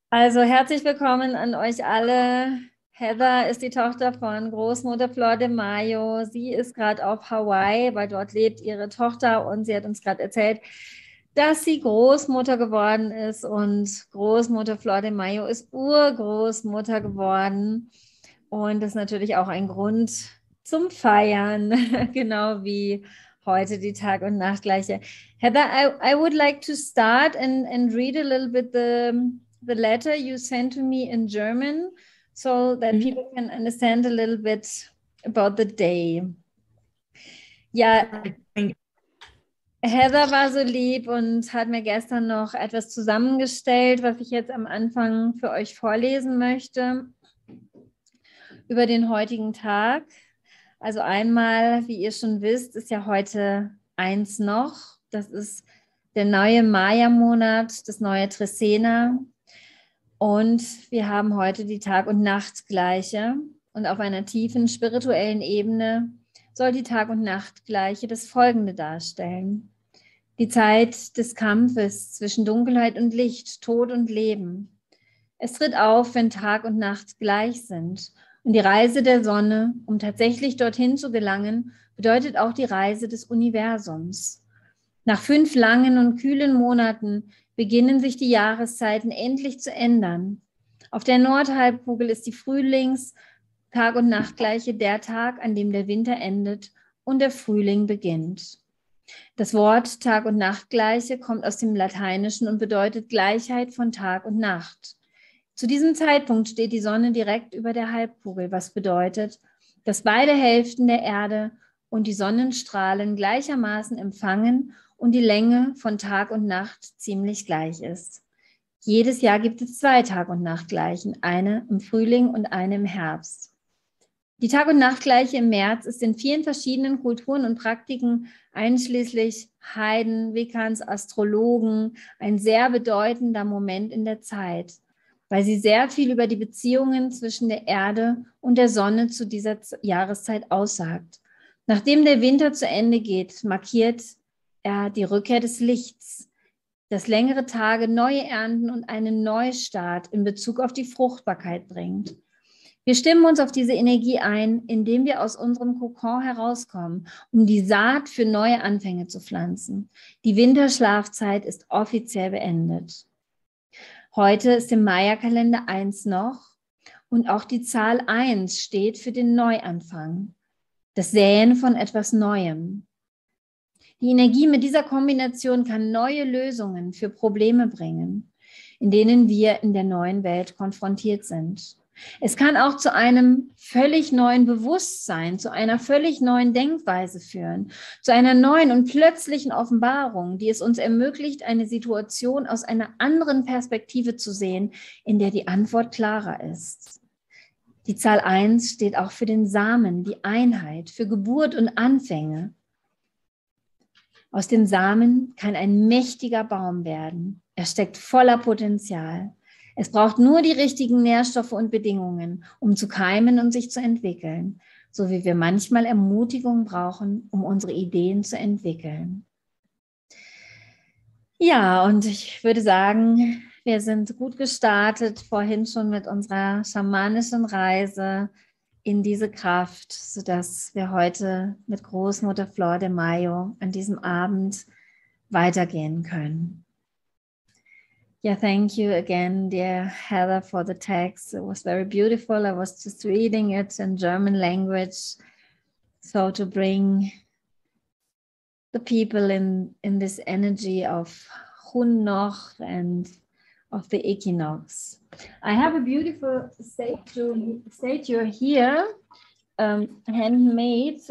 Also herzlich willkommen an euch alle. Heather ist die Tochter von Großmutter Flordemayo. Sie ist gerade auf Hawaii, weil dort lebt ihre Tochter und sie hat uns gerade erzählt, dass sie Großmutter geworden ist und Großmutter Flordemayo ist Urgroßmutter geworden. Und das ist natürlich auch ein Grund zum Feiern, genau wie heute die Tag- und Nachtgleiche. Heather, I would like to start and read a little bit the letter you sent to me in German so that Mhm. people can understand a little bit about the day. Ja, Heather war so lieb und hat mir gestern noch etwas zusammengestellt, was ich jetzt am Anfang für euch vorlesen möchte über den heutigen Tag. Also einmal, wie ihr schon wisst, ist ja heute eins noch. Das ist der neue Maya-Monat, das neue Tresena. Und wir haben heute die Tag- und Nachtgleiche. Und auf einer tiefen spirituellen Ebene soll die Tag- und Nachtgleiche das Folgende darstellen. Die Zeit des Kampfes zwischen Dunkelheit und Licht, Tod und Leben. Es tritt auf, wenn Tag und Nacht gleich sind. Und die Reise der Sonne, um tatsächlich dorthin zu gelangen, bedeutet auch die Reise des Universums. Nach 5 langen und kühlen Monaten beginnen sich die Jahreszeiten endlich zu ändern. Auf der Nordhalbkugel ist die Frühlings-, Tag- und Nachtgleiche der Tag, an dem der Winter endet und der Frühling beginnt. Das Wort Tag- und Nachtgleiche kommt aus dem Lateinischen und bedeutet Gleichheit von Tag und Nacht. Zu diesem Zeitpunkt steht die Sonne direkt über der Halbkugel, was bedeutet, dass beide Hälften der Erde und die Sonnenstrahlen gleichermaßen empfangen und die Länge von Tag und Nacht ziemlich gleich ist. Jedes Jahr gibt es 2 Tag- und Nachtgleichen, eine im Frühling und eine im Herbst. Die Tag- und Nachtgleiche im März ist in vielen verschiedenen Kulturen und Praktiken, einschließlich Heiden, Wiccans, Astrologen, ein sehr bedeutender Moment in der Zeit, weil sie sehr viel über die Beziehungen zwischen der Erde und der Sonne zu dieser Jahreszeit aussagt. Nachdem der Winter zu Ende geht, markiert er die Rückkehr des Lichts, das längere Tage, neue Ernten und einen Neustart in Bezug auf die Fruchtbarkeit bringt. Wir stimmen uns auf diese Energie ein, indem wir aus unserem Kokon herauskommen, um die Saat für neue Anfänge zu pflanzen. Die Winterschlafzeit ist offiziell beendet. Heute ist im Maya-Kalender 1 noch und auch die Zahl 1 steht für den Neuanfang, das Säen von etwas Neuem. Die Energie mit dieser Kombination kann neue Lösungen für Probleme bringen, in denen wir in der neuen Welt konfrontiert sind. Es kann auch zu einem völlig neuen Bewusstsein, zu einer völlig neuen Denkweise führen, zu einer neuen und plötzlichen Offenbarung, die es uns ermöglicht, eine Situation aus einer anderen Perspektive zu sehen, in der die Antwort klarer ist. Die Zahl 1 steht auch für den Samen, die Einheit, für Geburt und Anfänge. Aus dem Samen kann ein mächtiger Baum werden. Er steckt voller Potenzial. Es braucht nur die richtigen Nährstoffe und Bedingungen, um zu keimen und sich zu entwickeln, so wie wir manchmal Ermutigung brauchen, um unsere Ideen zu entwickeln. Ja, und ich würde sagen, wir sind gut gestartet, vorhin schon mit unserer schamanischen Reise in diese Kraft, sodass wir heute mit Großmutter Flordemayo an diesem Abend weitergehen können. Yeah, thank you again, dear Heather, for the text. It was very beautiful. I was just reading it in German language. So to bring the people in this energy of Hunnoch and of the equinox. I have a beautiful statue here, handmade.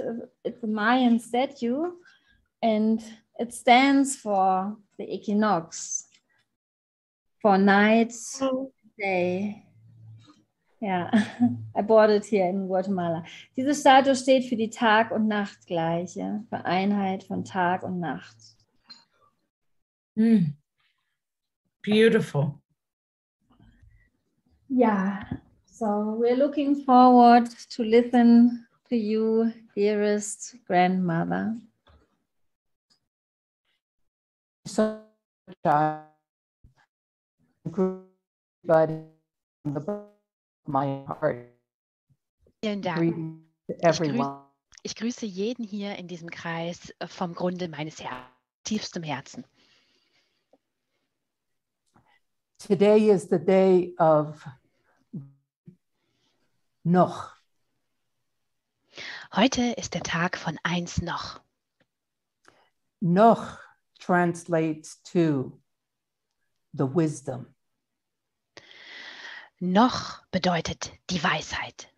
It's a Mayan statue, and it stands for the equinox, for night, day. Ja, I bought it here in Guatemala. Diese Statue steht für die Tag- und Nachtgleiche, für Einheit von Tag und Nacht. Beautiful. Yeah, so we're looking forward to listen to you, dearest grandmother. So but from the bottom of my heart, Vielen Dank. greeting to everyone. Ich grüße jeden hier in diesem Kreis vom Grunde meines tiefstem Herzen. Today is the day of noch. Heute ist der Tag von eins noch. Noch translates to the wisdom. Noch bedeutet die Weisheit.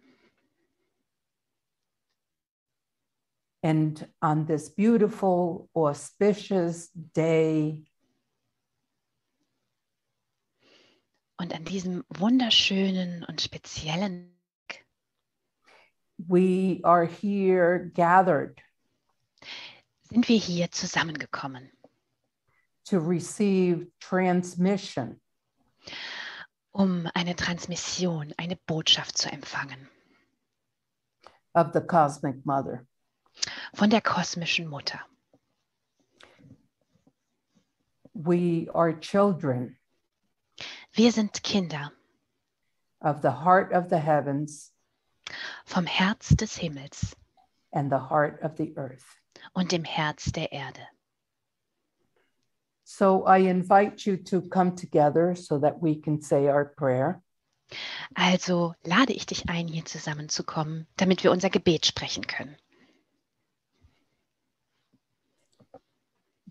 And on this beautiful, auspicious day, Und an diesem wunderschönen und speziellen Tag we are here gathered sind wir hier zusammengekommen, to receive transmission um eine Transmission, eine Botschaft zu empfangen of the cosmic mother. von der kosmischen Mutter. We are children Wir sind Kinder of the heart of the heavens vom Herz des Himmels and the heart of the earth. und dem Herz der Erde. So I invite you to come together so that we can say our prayer. Also lade ich dich ein, hier zusammenzukommen, damit wir unser Gebet sprechen können.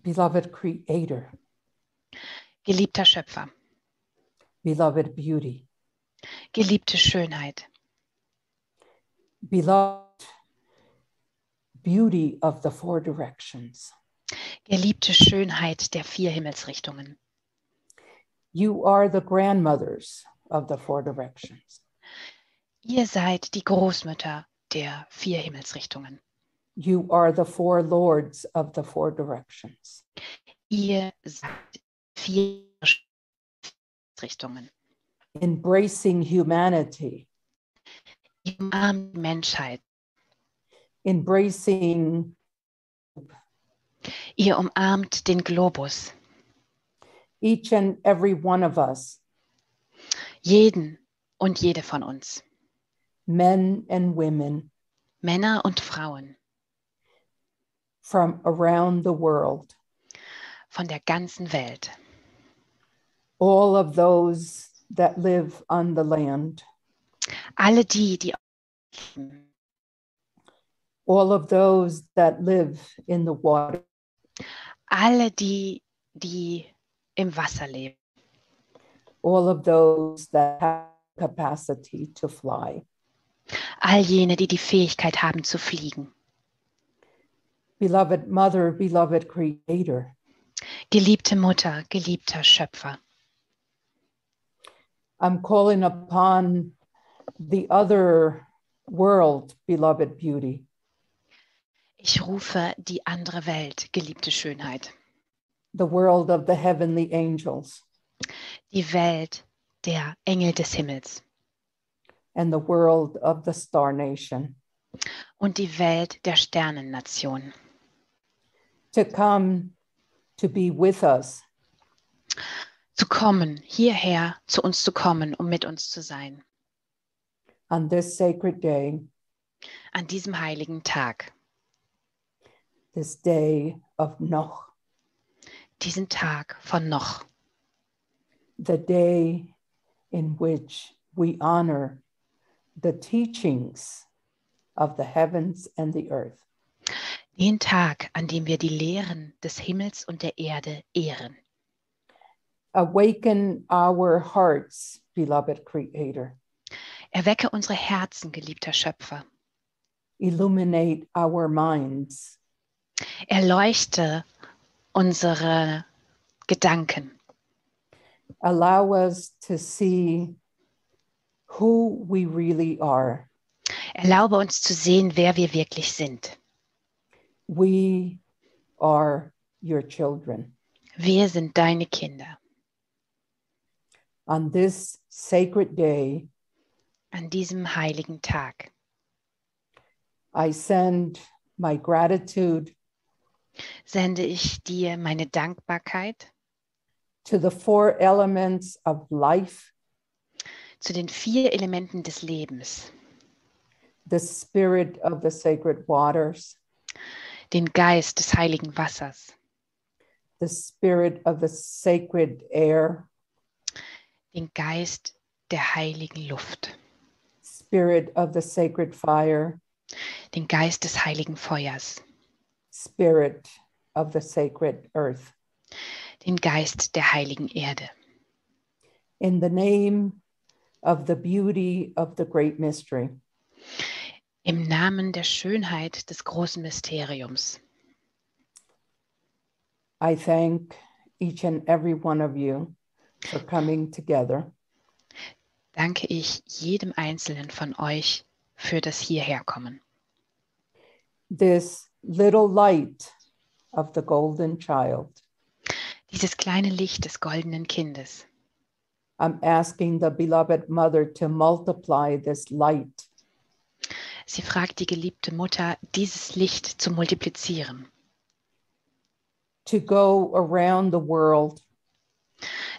Beloved Creator, Geliebter Schöpfer, beloved beauty, geliebte Schönheit, beloved beauty of the four directions. geliebte Schönheit der 4 Himmelsrichtungen. You are the grandmothers of the four directions. Ihr seid die Großmütter der 4 Himmelsrichtungen. You are the four lords of the four directions. Ihr seid 4 Richtungen. Embracing humanity, Ihr umarmt die Menschheit. embracing Ihr umarmt den Globus. each and every one of us, Jeden und jede von uns. men and women Männer und Frauen from around the world. von der ganzen Welt. All of those that live on the land, Alle die all of those that live in the water, alle die im Wasser leben. all of those that have capacity to fly. All jene, die die Fähigkeit haben zu fliegen. Beloved Mother, beloved Creator, Geliebte Mutter, geliebter Schöpfer. I'm calling upon the other world, beloved beauty, Ich rufe die andere Welt, geliebte Schönheit. the world of the heavenly angels, Die Welt der Engel des Himmels and the world of the star nation, und die Welt der Sternennation. to come to be with us Zu kommen, hierher zu uns zu kommen, um mit uns zu sein. on this sacred day, An diesem heiligen Tag. this day of noch, Diesen Tag von noch. the day in which we honor the teachings of the heavens and the earth. Den Tag, an dem wir die Lehren des Himmels und der Erde ehren. Awaken our hearts, beloved Creator. Erwecke unsere Herzen, geliebter Schöpfer. Illuminate our minds. Erleuchte unsere Gedanken. Allow us to see who we really are. Erlaube uns zu sehen, wer wir wirklich sind. We are your children. Wir sind deine Kinder. On this sacred day, An diesem heiligen Tag I send my gratitude sende ich dir meine Dankbarkeit to the four elements of life, zu den 4 Elementen des Lebens, the spirit of the sacred waters, den Geist des heiligen Wassers, the spirit of the sacred air, den Geist der heiligen Luft, spirit of the sacred fire, den Geist des heiligen Feuers, spirit of the sacred earth. den Geist der heiligen Erde. In the name of the beauty of the great mystery, Im Namen der Schönheit des großen Mysteriums I thank each and every one of you for coming together danke ich jedem Einzelnen von euch für das Hierherkommen. this little light of the golden child. Dieses kleine Licht des goldenen Kindes. I'm asking the beloved mother to multiply this light Sie fragt die geliebte Mutter, dieses Licht zu multiplizieren, to go around the world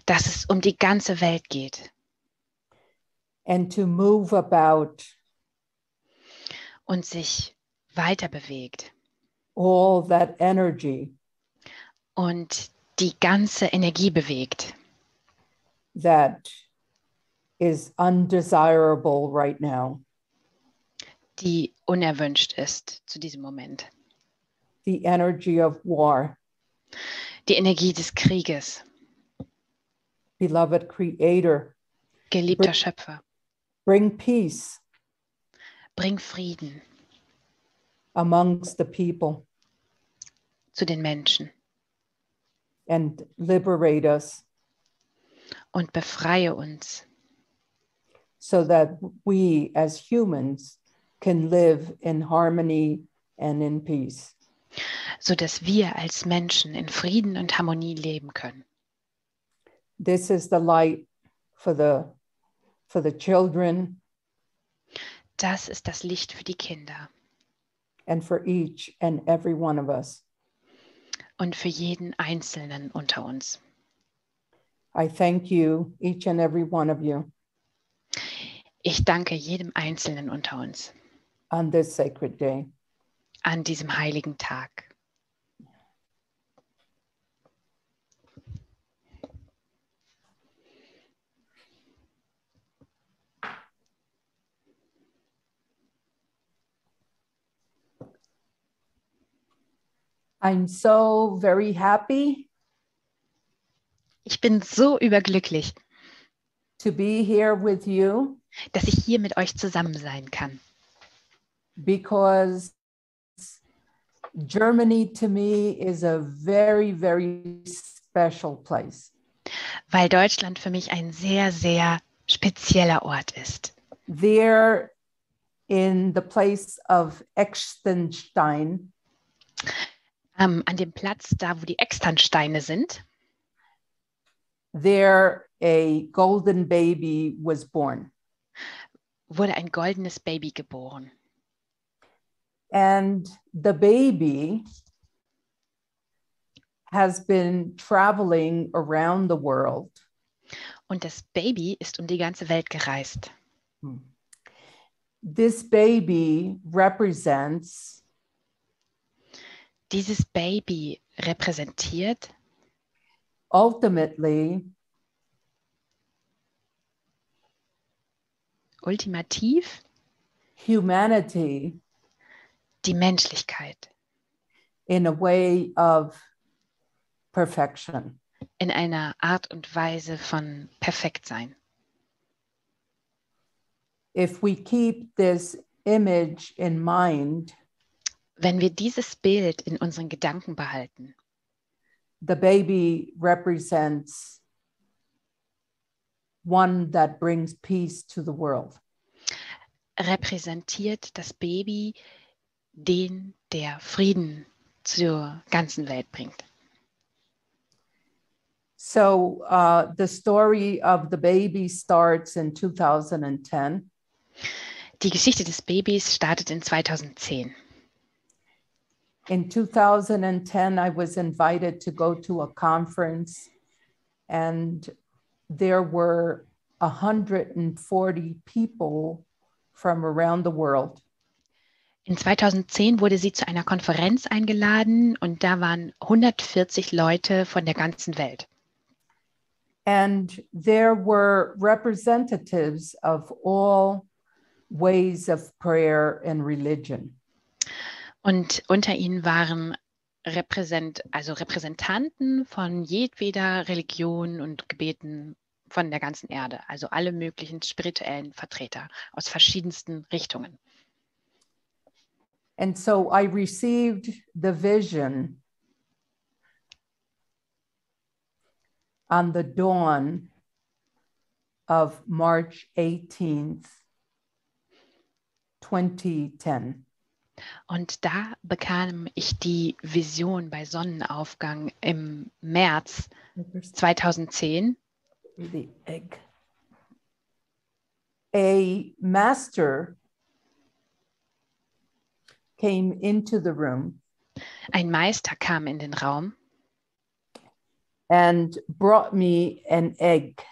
dass es um die ganze Welt geht and to move about und sich weiter bewegt all that energy und die ganze Energie bewegt, that is undesirable right now. die unerwünscht ist zu diesem Moment. The energy of war. Die Energie des Krieges, Beloved Creator, geliebter Schöpfer, bring peace bring Frieden amongst the people zu den Menschen and liberate us und befreie uns, so that we as humans can live in harmony and in peace. sodass wir als Menschen in Frieden und Harmonie leben können. This is the light for the children Das ist das Licht für die Kinder and for each and every one of us. und für jeden Einzelnen unter uns. I thank you, each and every one of you, Ich danke jedem Einzelnen unter uns on this sacred day. an diesem heiligen Tag. I'm so very happy Ich bin so überglücklich, to be here with you dass ich hier mit euch zusammen sein kann, because Germany to me is a very, very special place. weil Deutschland für mich ein sehr, sehr spezieller Ort ist. There in the place of Extenstein, An dem Platz, da wo die Externsteine sind, there a golden baby was born. wurde ein goldenes Baby geboren. And the baby has been traveling around the world. Und das Baby ist um die ganze Welt gereist. This baby represents Dieses Baby repräsentiert ultimately ultimativ humanity die Menschlichkeit in a way of perfection. in einer Art und Weise von Perfektsein. If we keep this image in mind, Wenn wir dieses Bild in unseren Gedanken behalten, the baby represents one that brings peace to the world. repräsentiert das Baby den, der Frieden zur ganzen Welt bringt. So the story of the baby starts in 2010. Die Geschichte des Babys startet in 2010. In 2010, I was invited to go to a conference, and there were 140 people from around the world. In 2010 wurde sie zu einer Konferenz eingeladen und da waren 140 Leute von der ganzen Welt. And there were representatives of all ways of prayer and religion. Und unter ihnen waren Repräsentanten von jedweder Religion und Gebeten von der ganzen Erde, also alle möglichen spirituellen Vertreter aus verschiedensten Richtungen. And so I received the vision on the dawn of March 18th, 2010. Und da bekam ich die Vision bei Sonnenaufgang im März 2010. The egg. A master came into the room Ein Meister kam in den Raum and brought me an egg.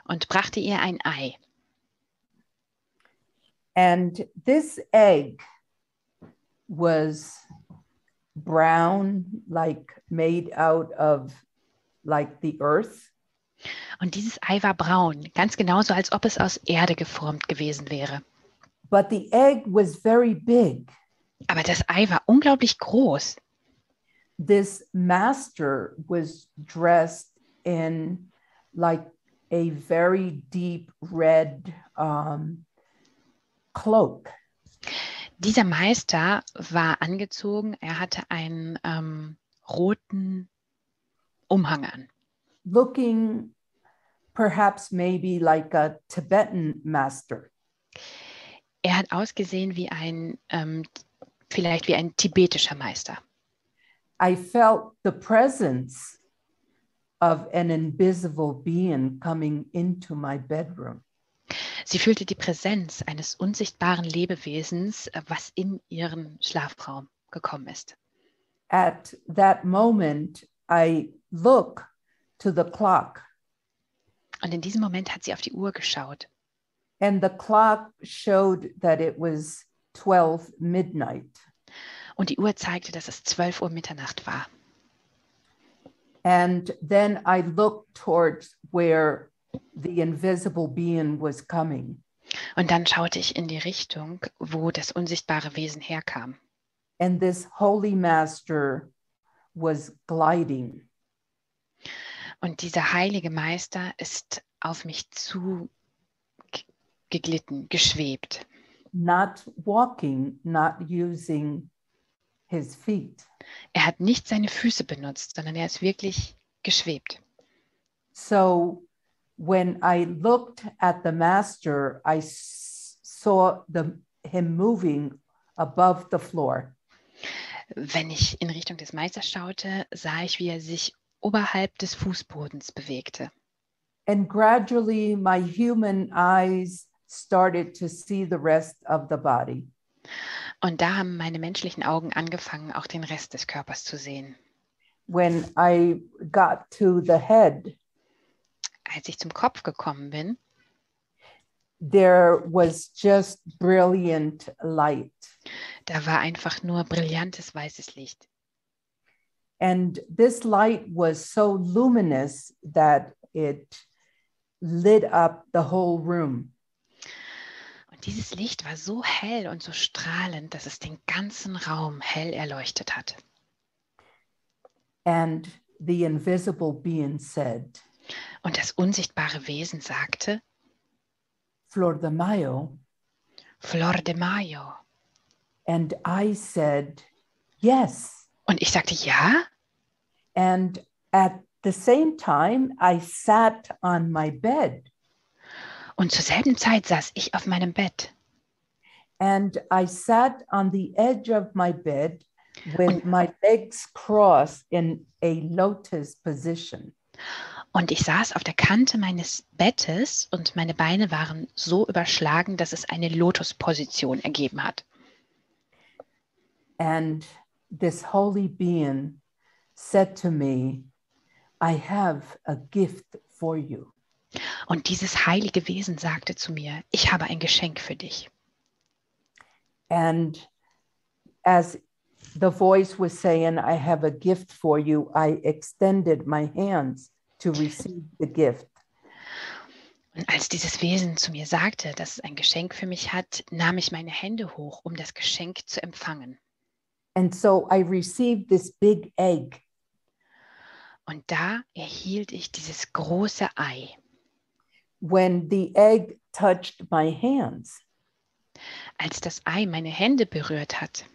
und brachte ihr ein Ei. And this egg was brown, like made out of like the earth. Und dieses Ei war braun, ganz genauso, als ob es aus Erde geformt gewesen wäre. But the egg was very big. Aber das Ei war unglaublich groß. This master was dressed in like a very deep red cloak. Dieser Meister war angezogen, er hatte einen roten Umhang an. Looking perhaps maybe like a Tibetan master. Er hat ausgesehen wie vielleicht wie ein tibetischer Meister. I felt the presence of an invisible being coming into my bedroom. Sie fühlte die Präsenz eines unsichtbaren Lebewesens, was in ihren Schlafraum gekommen ist. At that moment, I look to the clock. Und in diesem Moment hat sie auf die Uhr geschaut. And the clock showed that it was 12 midnight. Und die Uhr zeigte, dass es 12 Uhr Mitternacht war. And then I looked towards where the invisible being was coming. Und dann schaute ich in die Richtung, wo das unsichtbare Wesen herkam. And this holy master was gliding. Und dieser heilige Meister ist auf mich zu geglitten, geschwebt. Not walking, not using his feet. Er hat nicht seine Füße benutzt, sondern er ist wirklich geschwebt. So when I looked at the master, I saw him moving above the floor. Wenn ich in Richtung des Meisters schaute, sah ich, wie er sich oberhalb des Fußbodens bewegte. And gradually my human eyes started to see the rest of the body. Und da haben meine menschlichen Augen angefangen, auch den Rest des Körpers zu sehen. When I got to the head, Als ich zum Kopf gekommen bin, there was just brilliant light. da war einfach nur brillantes weißes Licht. And this light was so luminous that it lit up the whole room. Und dieses Licht war so hell und so strahlend, dass es den ganzen Raum hell erleuchtet hat. And the invisible being said, Und das unsichtbare Wesen sagte, Flordemayo. Flordemayo. And I said, yes. Und ich sagte, ja. And at the same time, I sat on my bed. Und zur selben Zeit saß ich auf meinem Bett. And I sat on the edge of my bed with my legs crossed in a lotus position. Und ich saß auf der Kante meines Bettes und meine Beine waren so überschlagen, dass es eine Lotusposition ergeben hat. And this holy being said to me, I have a gift for you. Und dieses heilige Wesen sagte zu mir, ich habe ein Geschenk für dich. And as the voice was saying, I have a gift for you, I extended my hands to receive the gift. Und als dieses Wesen zu mir sagte, dass es ein Geschenk für mich hat, nahm ich meine Hände hoch, um das Geschenk zu empfangen. And so I received this big egg. Und da erhielt ich dieses große Ei. When the egg touched my hands, Als das Ei meine Hände berührt hat,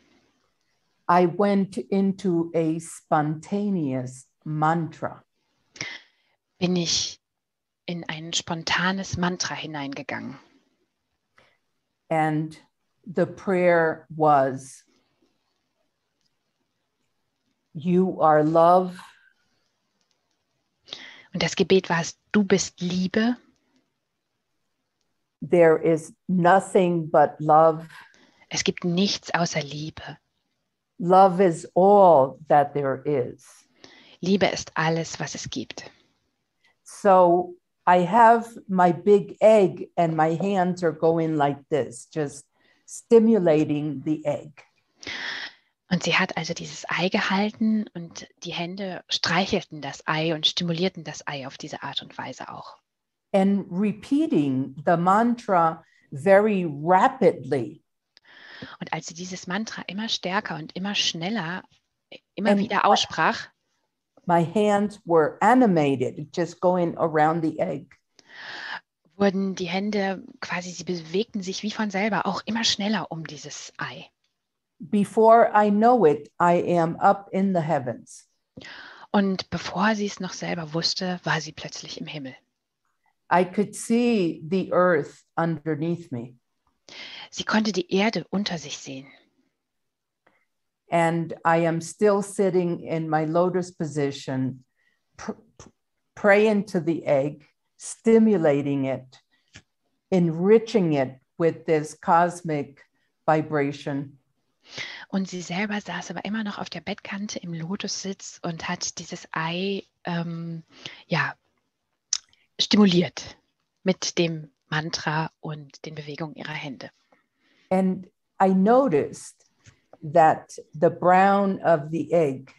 I went into a spontaneous mantra. bin ich in ein spontanes Mantra hineingegangen. And the prayer was, you are love. Und das Gebet war es, du bist Liebe. There is nothing but love. Es gibt nichts außer Liebe. Love is all that there is. Liebe ist alles, was es gibt. So I have my big egg and my hands are going like this, just stimulating the egg. Und sie hat also dieses Ei gehalten und die Hände streichelten das Ei und stimulierten das Ei auf diese Art und Weise auch. And repeating the mantra very rapidly. Und als sie dieses Mantra immer stärker und immer schneller, immer wieder aussprach, my hands were animated, just going around the egg. wurden die Hände quasi, sie bewegten sich wie von selber, auch immer schneller um dieses Ei. Before I know it, I am up in the heavens. Und bevor sie es noch selber wusste, war sie plötzlich im Himmel. I could see the earth underneath me. Sie konnte die Erde unter sich sehen. And I am still sitting in my lotus position, praying to the egg, stimulating it, enriching it with this cosmic vibration. Und sie selber saß aber immer noch auf der Bettkante im Lotussitz und hat dieses Ei stimuliert mit dem Mantra und den Bewegungen ihrer Hände. And I noticed that the brown of the egg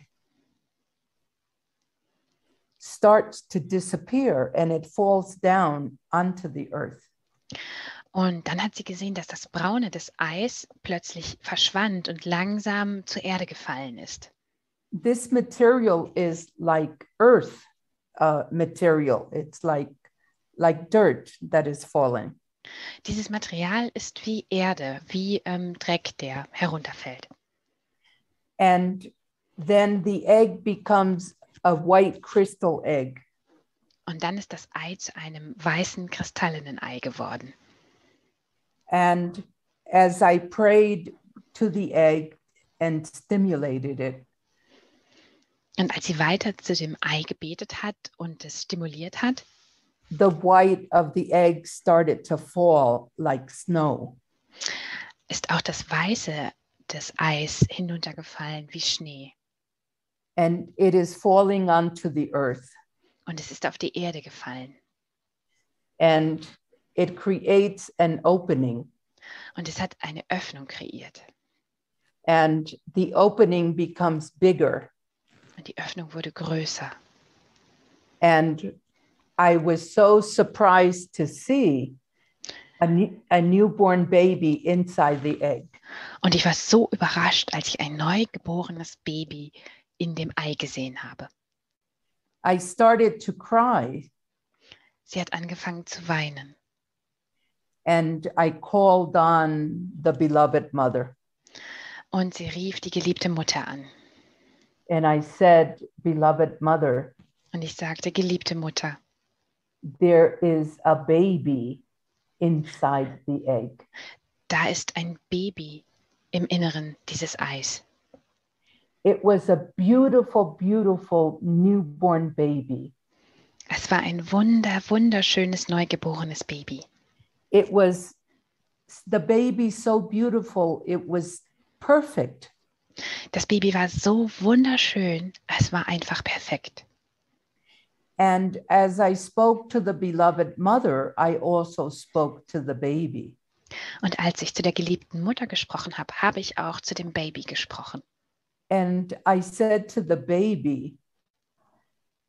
starts to disappear and it falls down onto the earth. Und dann hat sie gesehen, dass das Braune des Eis plötzlich verschwand und langsam zur Erde gefallen ist. This material is like earth material. It's like dirt that is falling. Dieses Material ist wie Erde, wie Dreck, der herunterfällt. And then the egg becomes a white crystal egg. Und dann ist das Ei zu einem weißen, kristallenen Ei geworden. And as I prayed to the egg and stimulated it, und als sie weiter zu dem Ei gebetet hat und es stimuliert hat, the white of the egg started to fall like snow. Ist auch das Weiße des Eis hinuntergefallen wie Schnee. And it is falling onto the earth. Und es ist auf die Erde gefallen. And it creates an opening. Und es hat eine Öffnung kreiert. And the opening becomes bigger. Und die Öffnung wurde größer. And I was so surprised to see a newborn baby inside the egg. Und ich war so überrascht, als ich ein neugeborenes Baby in dem Ei gesehen habe. I started to cry. Sie hat angefangen zu weinen. And I called on the beloved mother. Und sie rief die geliebte Mutter an. And I said, beloved mother, und ich sagte, geliebte Mutter, there is a baby inside the egg. Da ist ein Baby im Inneren dieses Eis. It was a beautiful, beautiful newborn baby. Es war ein wunderschönes neugeborenes Baby. It was the baby so beautiful, it was perfect. Das Baby war so wunderschön, es war einfach perfekt. And as I spoke to the beloved mother, I also spoke to the baby. Und als ich zu der geliebten Mutter gesprochen habe, habe ich auch zu dem Baby gesprochen. And I said to the baby,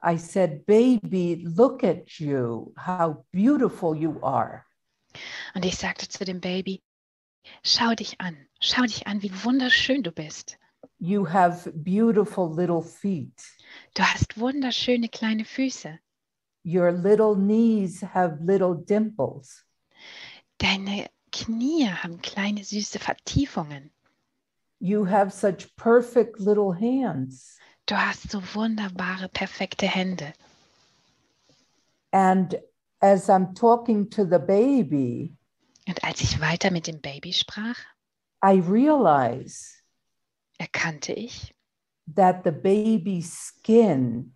I said, baby, look at you, how beautiful you are. Und ich sagte zu dem Baby, schau dich an, wie wunderschön du bist. You have beautiful little feet. Du hast wunderschöne kleine Füße. Your little knees have little dimples. Deine Knie haben kleine süße Vertiefungen. You have such perfect little hands. Du hast so wunderbare, perfekte Hände. And as I'm talking to the baby, Und als ich weiter mit dem Baby sprach, I realize erkannte ich, that the baby's skin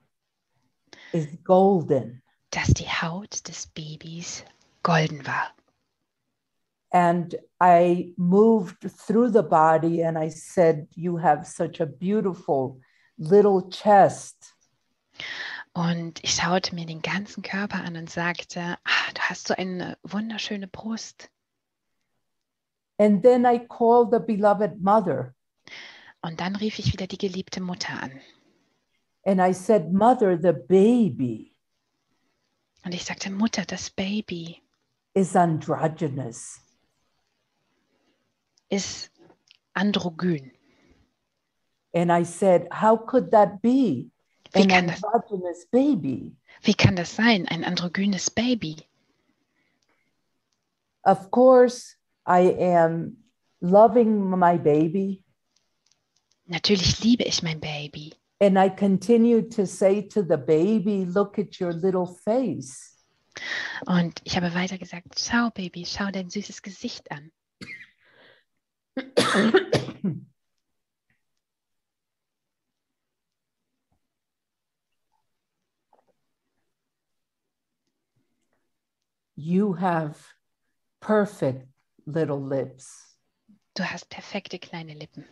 is golden. dass die Haut des Babys golden war. And I moved through the body and I said, you have such a beautiful little chest. Und ich schaute mir den ganzen Körper an und sagte, du hast so eine wunderschöne Brust. And then I called the beloved mother. Und dann rief ich wieder die geliebte Mutter an. And I said, mother, the baby Und ich sagte, Mutter, das Baby is androgynous. ist androgyn. And I said, how could that be? Wie An kann das- androgynous baby? Wie kann das sein, ein androgynes Baby? Of course, I am loving my baby. Natürlich liebe ich mein Baby. And I continue to say to the baby, look at your little face. Und ich habe weiter gesagt, schau Baby, schau dein süßes Gesicht an. You have perfect little lips, Du hast perfekte kleine Lippen,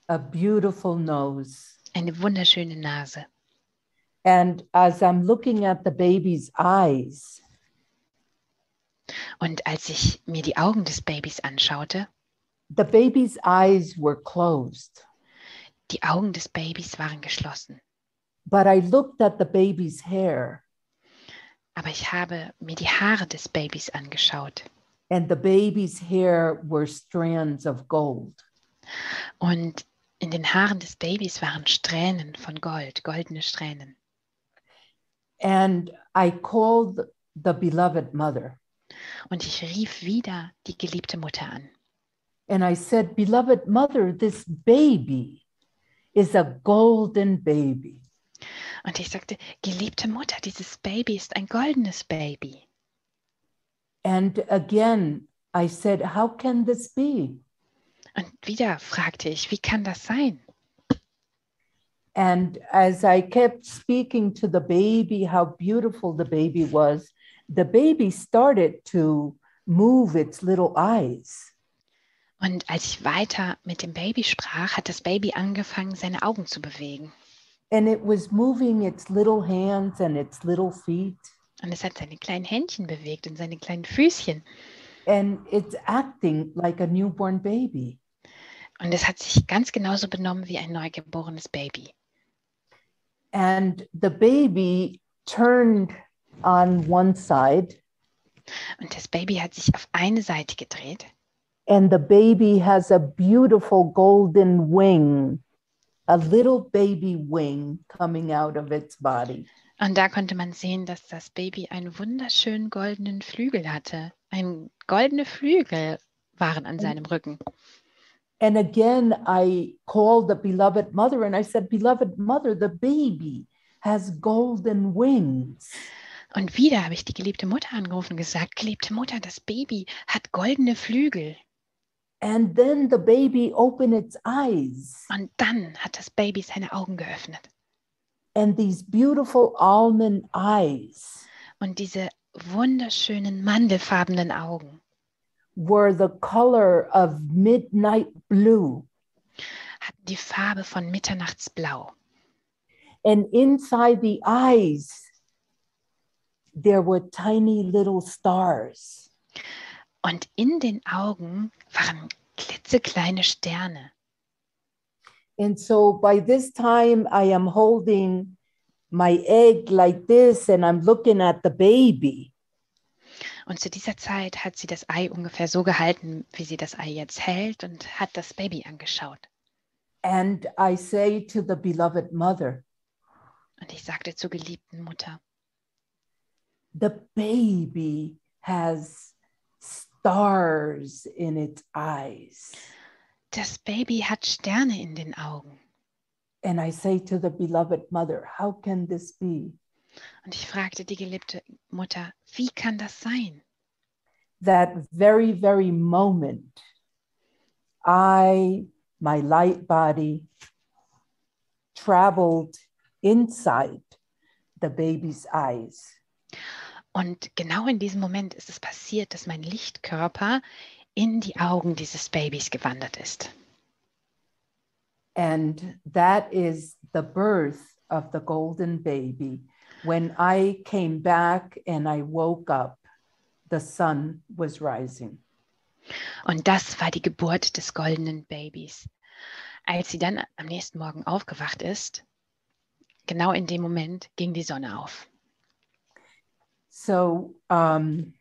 a beautiful nose. eine wunderschöne Nase. And as I'm looking at the baby's eyes, Und als ich mir die Augen des Babys anschaute, the baby's eyes were closed. die Augen des Babys waren geschlossen. But I looked at the baby's hair, Aber ich habe mir die Haare des Babys angeschaut. and the baby's hair were strands of gold. Und in den Haaren des Babys waren Strähnen von Gold, goldene Strähnen. And I called the beloved mother, Und ich rief wieder die geliebte Mutter an. and I said, beloved mother, this baby is a golden baby. Und ich sagte, geliebte Mutter, dieses Baby ist ein goldenes Baby. And again, I said, how can this be? Und wieder fragte ich, wie kann das sein? And as I kept speaking to the baby, how beautiful the baby started to move its little eyes. Und als ich weiter mit dem Baby sprach, hat das Baby angefangen, seine Augen zu bewegen. And it was moving its little hands and its little feet. Und es hat seine kleinen Händchen bewegt und seine kleinen Füßchen. And it's acting like a newborn baby. Und es hat sich ganz genauso benommen wie ein neugeborenes Baby. And the baby turned on one side, Und das Baby hat sich auf eine Seite gedreht. and the baby has a beautiful golden wing, a little baby wing coming out of its body. Und da konnte man sehen, dass das Baby einen wunderschönen goldenen Flügel hatte. Goldene Flügel waren an seinem Rücken. And again, I called the beloved mother and I said, beloved mother, the baby has golden wings. Und wieder habe ich die geliebte Mutter angerufen und gesagt, geliebte Mutter, das Baby hat goldene Flügel. And then the baby opened its eyes, Und dann hat das Baby seine Augen geöffnet. and these beautiful almond eyes Und diese wunderschönen mandelfarbenen Augen were the color of midnight blue. hatten die Farbe von Mitternachtsblau. And inside the eyes, there were tiny little stars. Und in den Augen waren klitzekleine Sterne. And so by this time, I am holding my egg like this, and I'm looking at the baby. Und zu dieser Zeit hat sie das Ei ungefähr so gehalten, wie sie das Ei jetzt hält und hat das Baby angeschaut. And I say to the beloved mother, Und ich sagte zur geliebten Mutter, the baby has stars in its eyes. das Baby hat Sterne in den Augen. And I say to the beloved mother, how can this be? Und ich fragte die geliebte Mutter, wie kann das sein? That very, very moment, my light body, traveled inside the baby's eyes. Und genau in diesem Moment ist es passiert, dass mein Lichtkörper in die Augen dieses Babys gewandert ist. And that is the birth of the golden baby. When I came back and I woke up, the sun was rising. Und das war die Geburt des goldenen Babys. Als sie dann am nächsten Morgen aufgewacht ist, genau in dem Moment ging die Sonne auf. So I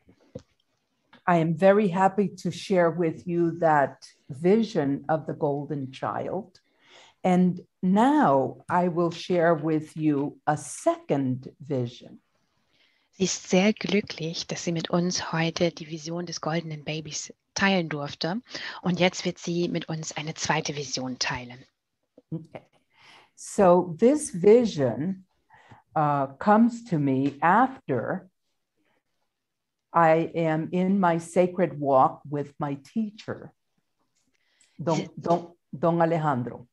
am very happy to share with you that vision of the golden child. And now I will share with you a second vision. Sie ist sehr glücklich, dass sie mit uns heute die Vision des goldenen Babys teilen durfte. Und jetzt wird sie mit uns eine zweite Vision teilen. Okay. So this vision comes to me after I am in my sacred walk with my teacher, Don Alejandro.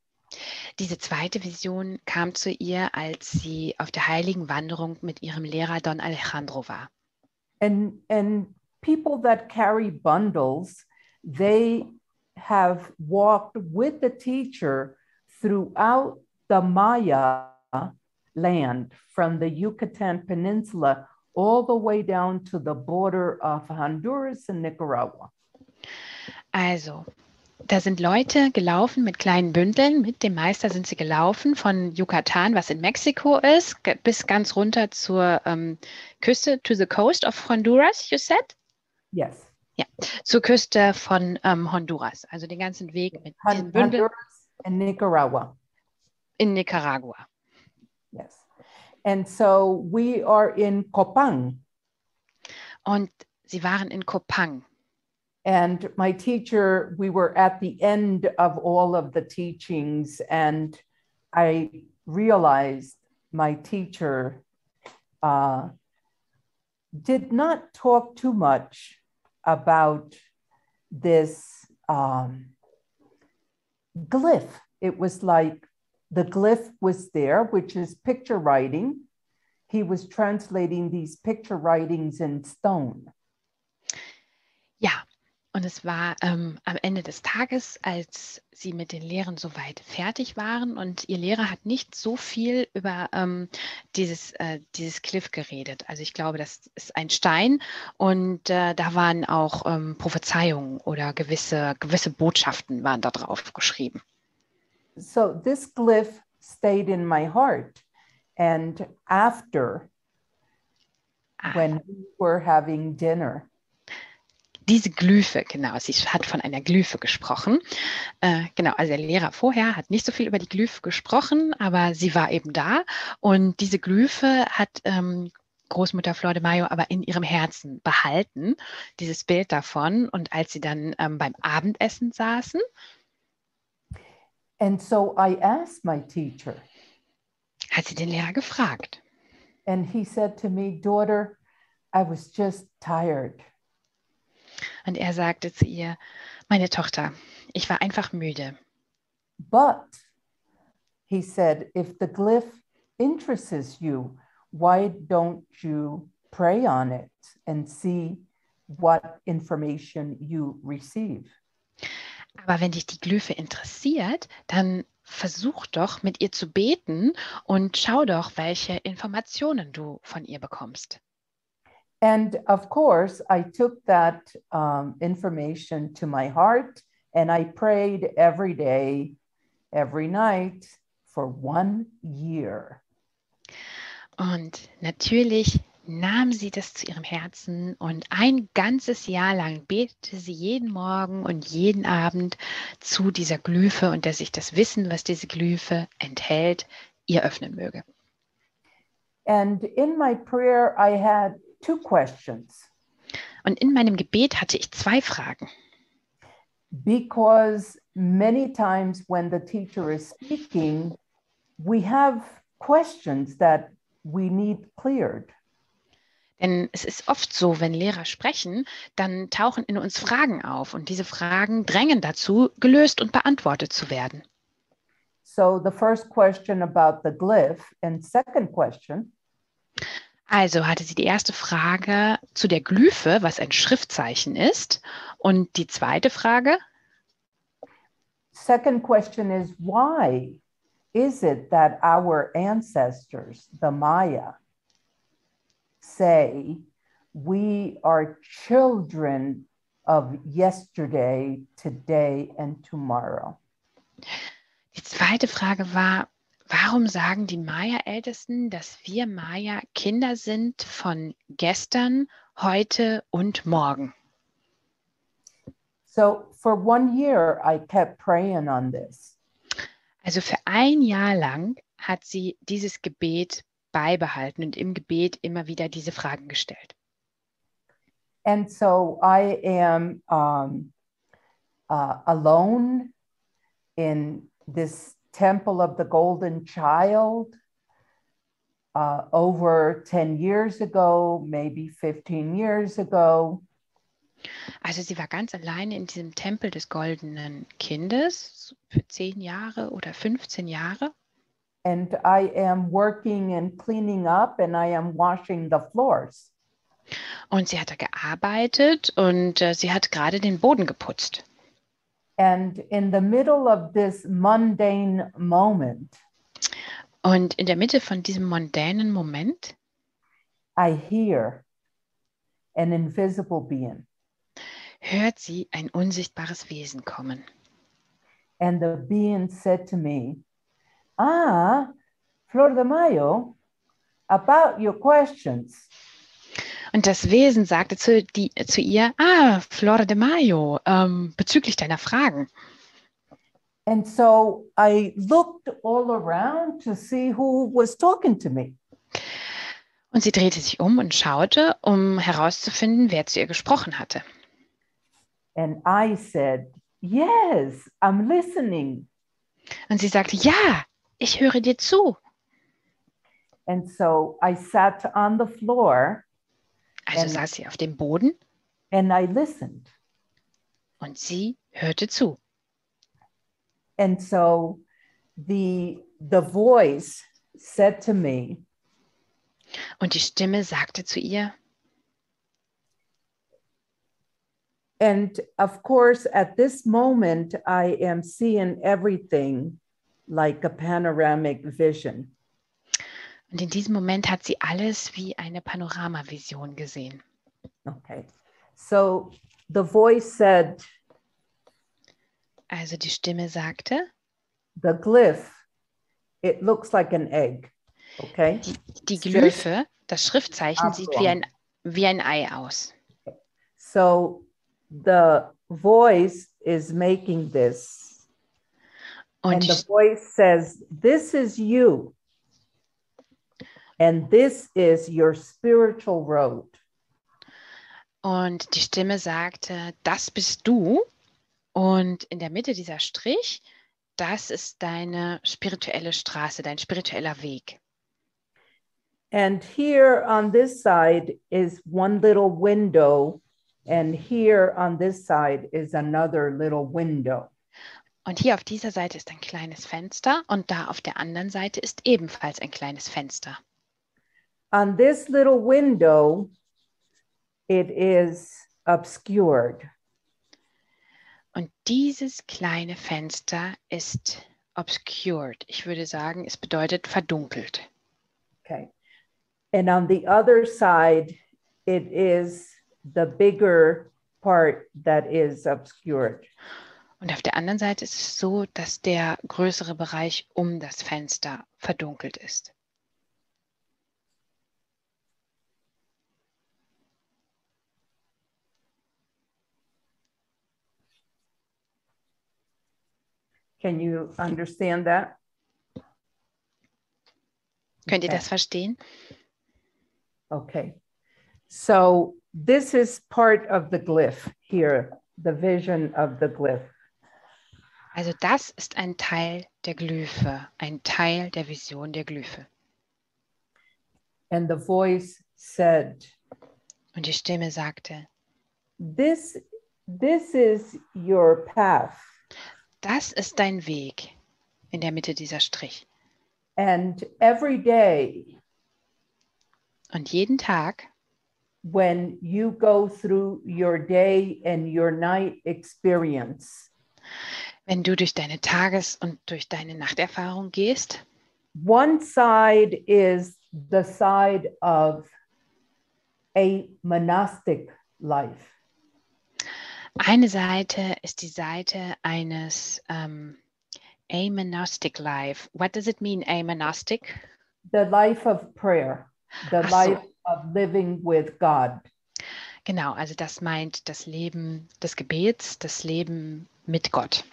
Diese zweite Vision kam zu ihr, als sie auf der heiligen Wanderung mit ihrem Lehrer Don Alejandro war. And people that carry bundles, they have walked with the teacher throughout the Maya land, from the Yucatan Peninsula all the way down to the border of Honduras and Nicaragua. Also, da sind Leute gelaufen mit kleinen Bündeln. Mit dem Meister sind sie gelaufen von Yucatan, was in Mexiko ist, bis ganz runter zur Küste, to the coast of Honduras, you said? Yes. Ja, zur Küste von Honduras. Also den ganzen Weg mit diesen Bündeln. Honduras and Nicaragua. In Nicaragua. Yes. And so we are in Copán. Und sie waren in Copán. And my teacher, we were at the end of all of the teachings, and I realized my teacher did not talk too much about this glyph. It was like the glyph was there, which is picture writing. He was translating these picture writings in stone. Ja. Und es war am Ende des Tages, als sie mit den Lehren soweit fertig waren, und ihr Lehrer hat nicht so viel über dieses Glyph geredet. Also ich glaube, das ist ein Stein, und da waren auch Prophezeiungen oder gewisse Botschaften waren da drauf geschrieben. So this glyph stayed in my heart, and after, when we were having dinner, diese Glyphe, genau, sie hat von einer Glyphe gesprochen. Genau, also der Lehrer vorher hat nicht so viel über die Glyphe gesprochen, aber sie war eben da, und diese Glyphe hat Großmutter Flordemayo aber in ihrem Herzen behalten, dieses Bild davon. Und als sie dann beim Abendessen saßen, and so I asked my teacher, hat sie den Lehrer gefragt. And he said to me, daughter, I was just tired. Und er sagte zu ihr, meine Tochter, ich war einfach müde. But, he said, if the glyph interests you, why don't you pray on it and see what information you receive? Aber wenn dich die Glyphe interessiert, dann versuch doch mit ihr zu beten und schau doch, welche Informationen du von ihr bekommst. And of course, I took that information to my heart and I prayed every day, every night for 1 year. Und natürlich nahm sie das zu ihrem Herzen und ein ganzes Jahr lang betete sie jeden Morgen und jeden Abend zu dieser Glyphe und dass sich das Wissen, was diese Glyphe enthält, ihr öffnen möge. And in my prayer, I had 2 questions. Und in meinem Gebet hatte ich 2 Fragen. Because many times when the teacher is speaking, we have questions that we need cleared. Denn es ist oft so, wenn Lehrer sprechen, dann tauchen in uns Fragen auf und diese Fragen drängen dazu, gelöst und beantwortet zu werden. So the first question about the glyph and second question. Also hatte sie die erste Frage zu der Glyphe, was ein Schriftzeichen ist. Und die zweite Frage? Second question is, why is it that our ancestors, the Maya, say we are children of yesterday, today, and tomorrow? Die zweite Frage war, warum sagen die Mayaältesten, dass wir Maya Kinder sind von gestern, heute und morgen? So for 1 year, I kept praying on this. Also für ein Jahr lang hat sie dieses Gebet beibehalten und im Gebet immer wieder diese Fragen gestellt. And so I am alone in this temple of the golden child over 10 years ago, maybe 15 years ago. Also sie war ganz alleine in diesem Tempel des goldenen Kindes für 10 Jahre oder 15 Jahre. And I am working and cleaning up and I am washing the floors. Und sie hat da gearbeitet und sie hat gerade den Boden geputzt. And in the middle of this mundane moment, Und in der Mitte von diesem mondänen Moment I hear an invisible being. hört sie ein unsichtbares Wesen kommen. And the being said to me, Flordemayo, about your questions. Und das Wesen sagte zu ihr, Flordemayo, bezüglich deiner Fragen. And so I looked all around to see who was talking to me. Und sie drehte sich um und schaute, um herauszufinden, wer zu ihr gesprochen hatte. And I said, yes, I'm listening. Und sie sagte, ja, ich höre dir zu. And so I sat on the floor. Also saß sie auf dem Boden and I listened. Und sie hörte zu. And so the voice said to me, und die Stimme sagte zu ihr, and of course, at this moment, I am seeing everything like a panoramic vision. Und in diesem Moment hat sie alles wie eine Panoramavision gesehen. Okay. So the voice said, also die Stimme sagte, the glyph, it looks like an egg. Okay. Die Glyphe, das Schriftzeichen sieht wie ein Ei aus. So the voice is making this. And the voice says, this is you. And this is your spiritual road. Und die Stimme sagte, das bist du. Und in der Mitte dieser Strich, das ist deine spirituelle Straße, dein spiritueller Weg. And here on this side is one little window. And here on this side is another little window. Und hier auf dieser Seite ist ein kleines Fenster und da auf der anderen Seite ist ebenfalls ein kleines Fenster. On this little window, it is obscured. Und dieses kleine Fenster ist obscured. Ich würde sagen, es bedeutet verdunkelt. Okay. And on the other side, it is the bigger part that is obscured. Und auf der anderen Seite ist es so, dass der größere Bereich um das Fenster verdunkelt ist. Can you understand that? Könnt ihr Okay. das verstehen? Okay. So this is part of the glyph here, the vision of the glyph. Also das ist ein Teil der Glyphe, ein Teil der Vision der Glyphe. And the voice said, Und die Stimme sagte, this is your path. das ist dein Weg, in der Mitte dieser Strich. And every day Und jeden Tag, when you go through your day and your night experience, wenn du durch deine Tages- und durch deine Nachterfahrung gehst, one side is the side of a monastic life. eine Seite ist die Seite eines a monastic life. What does it mean, a monastic? The life of prayer, the Ach so. life of living with God. Genau, also das meint das Leben des Gebets, das Leben mit Gott.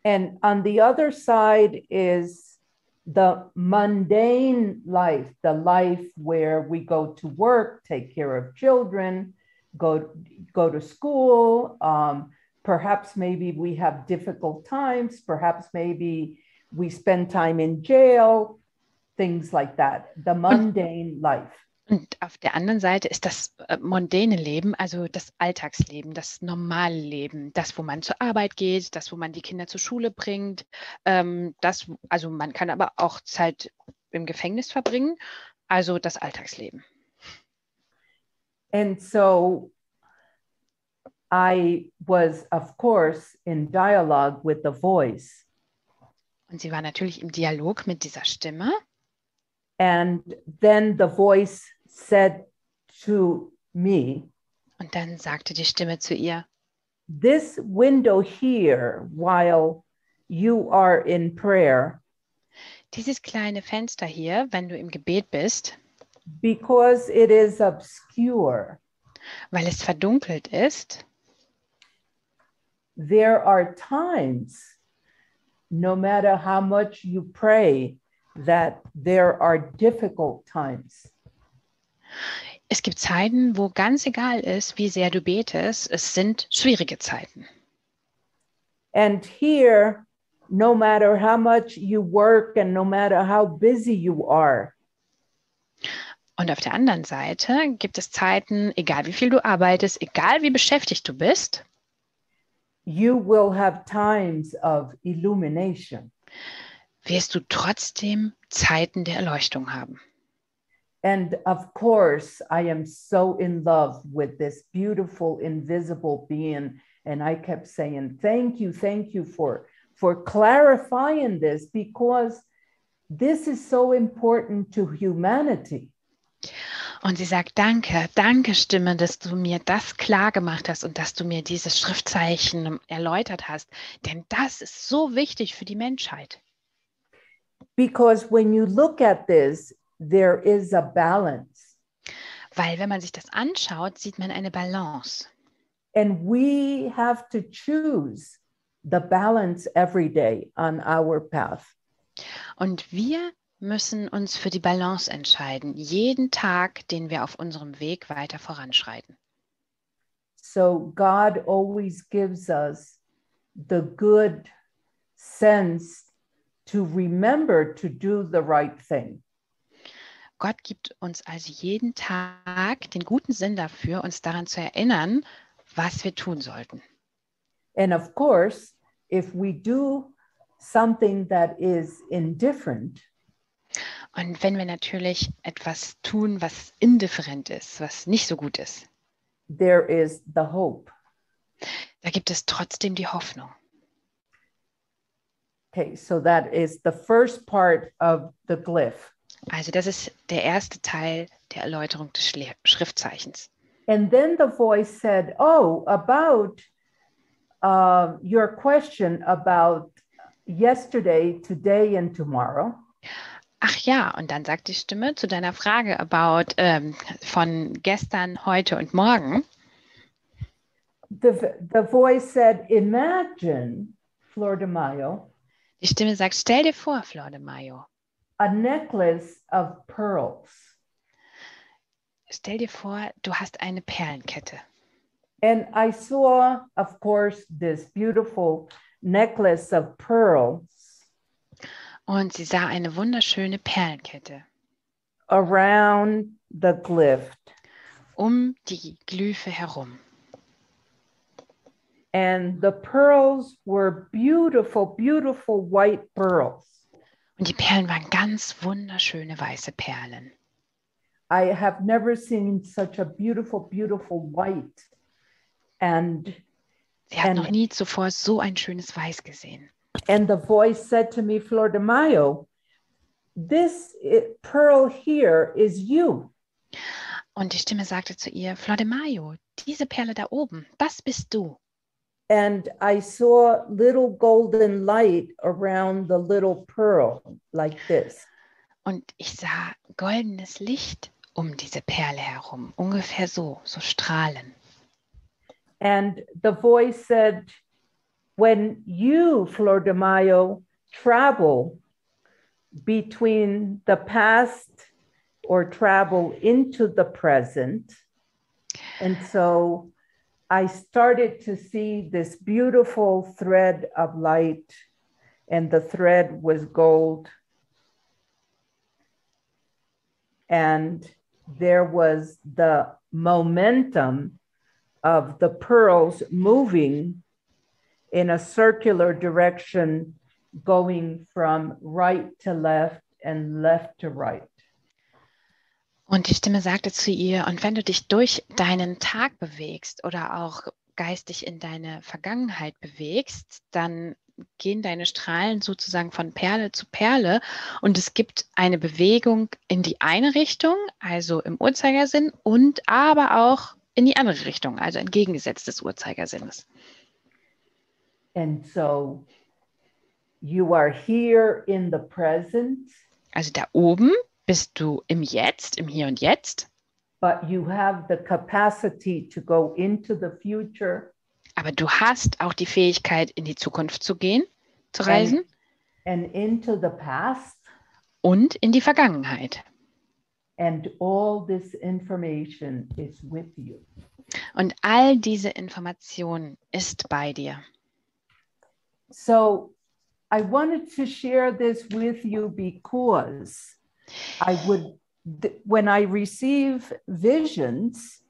And on the other side is the mundane life, the life where we go to work, take care of children, go to school. Perhaps maybe we have difficult times. Perhaps maybe we spend time in jail, things like that. The mundane life. Und auf der anderen Seite ist das mondäne Leben, also das Alltagsleben, das normale Leben, das, wo man zur Arbeit geht, das, wo man die Kinder zur Schule bringt. Also man kann aber auch Zeit im Gefängnis verbringen, also das Alltagsleben. And so I was, of course, in dialogue with the voice. Und sie war natürlich im Dialog mit dieser Stimme. And then the voice said to me, Und dann sagte die Stimme zu ihr, this window here, while you are in prayer, dieses kleine Fenster hier, wenn du im Gebet bist, because it is obscure, weil es verdunkelt ist, there are times, no matter how much you pray, that there are difficult times. es gibt Zeiten, wo ganz egal ist, wie sehr du betest, es sind schwierige Zeiten. And here, no matter how much you work and no matter how busy you are, Und auf der anderen Seite gibt es Zeiten, egal wie viel du arbeitest, egal wie beschäftigt du bist, you will have times of illumination. wirst du trotzdem Zeiten der Erleuchtung haben. And of course, I am so in love with this beautiful, invisible being. And I kept saying, thank you for clarifying this, because this is so important to humanity. Und sie sagt, danke, danke Stimme, dass du mir das klar gemacht hast und dass du mir dieses Schriftzeichen erläutert hast. Denn das ist so wichtig für die Menschheit. Because when you look at this, there is a balance. Weil wenn man sich das anschaut, sieht man eine Balance. And we have to choose the balance every day on our path. Und wir müssen uns für die Balance entscheiden, jeden Tag, den wir auf unserem Weg weiter voranschreiten. So God always gives us the good sense to remember to do the right thing. Gott gibt uns also jeden Tag den guten Sinn dafür, uns daran zu erinnern, was wir tun sollten. And of course, if we do something that is indifferent, Und wenn wir natürlich etwas tun, was indifferent ist, was nicht so gut ist, there is the hope. da gibt es trotzdem die Hoffnung. Okay, so that is the first part of the glyph. Also das ist der erste Teil der Erläuterung des Schriftzeichens. And then the voice said, oh, about your question about yesterday, today, and tomorrow. Ach ja, und dann sagt die Stimme zu deiner Frage about von gestern, heute und morgen. The voice said, imagine, Flordemayo, Die Stimme sagt, stell dir vor, Flordemayo, a necklace of pearls. stell dir vor, du hast eine Perlenkette. And I saw, of course, this beautiful necklace of pearls Und sie sah eine wunderschöne Perlenkette around the glyph. die Glyphe herum. And the pearls were beautiful, beautiful white pearls. Und die Perlen waren ganz wunderschöne weiße Perlen. I have never seen such a beautiful, beautiful white. Sie hat noch nie zuvor so ein schönes Weiß gesehen. And the voice said to me, Flordemayo, this pearl here is you. Und die Stimme sagte zu ihr, Flordemayo, diese Perle da oben, das bist du. And I saw little golden light around the little pearl, like this. Und ich sah goldenes Licht diese Perle herum, ungefähr so strahlen. And the voice said, when you, Flordemayo, travel between the past or travel into the present, and so I started to see this beautiful thread of light, and the thread was gold. And there was the momentum of the pearls moving in a circular direction, going from right to left and left to right. Und die Stimme sagte zu ihr, und wenn du dich durch deinen Tag bewegst oder auch geistig in deine Vergangenheit bewegst, dann gehen deine Strahlen sozusagen von Perle zu Perle und es gibt eine Bewegung in die eine Richtung, also im Uhrzeigersinn, und aber auch in die andere Richtung, also entgegengesetzt des Uhrzeigersinnes. And so you are here in the present. Also da oben bist du im Jetzt, im Hier und Jetzt. But you have the capacity to go into the future. Aber du hast auch die Fähigkeit, in die Zukunft zu gehen, zu reisen. And into the past. Und in die Vergangenheit. And all this information is with you. Und all diese Information ist bei dir. So I wanted to share this with you because when I receive visions,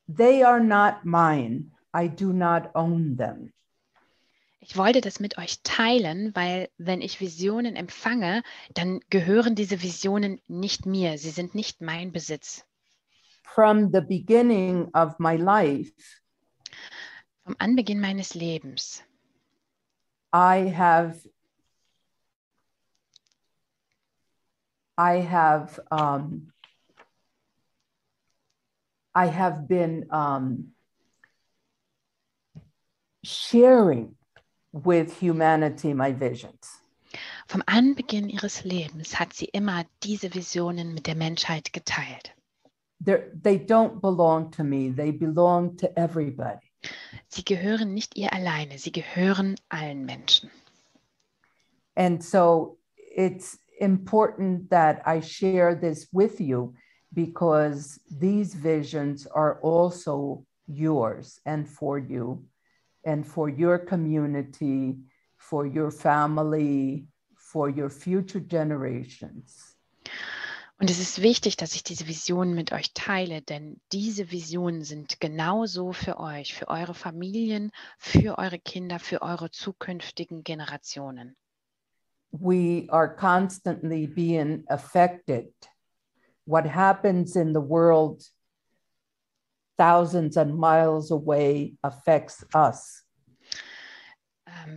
they are not mine. I do not own them. Ich wollte das mit euch teilen, weil wenn ich Visionen empfange, dann gehören diese Visionen nicht mir. Sie sind nicht mein Besitz. From the beginning of my life, vom Anbeginn meines Lebens, I have been sharing with humanity my visions. Vom Anbeginn ihres Lebens hat sie immer diese Visionen mit der Menschheit geteilt. They don't belong to me, they belong to everybody. Sie gehören nicht ihr alleine, sie gehören allen Menschen. And so it's important that I share this with you because these visions are also yours and for you and for your community, for your family, for your future generations. Und es ist wichtig, dass ich diese Visionen mit euch teile, denn diese Visionen sind genauso für euch, für eure Familien, für eure Kinder, für eure zukünftigen Generationen. We are constantly being affected. What happens in the world thousands of miles away affects us.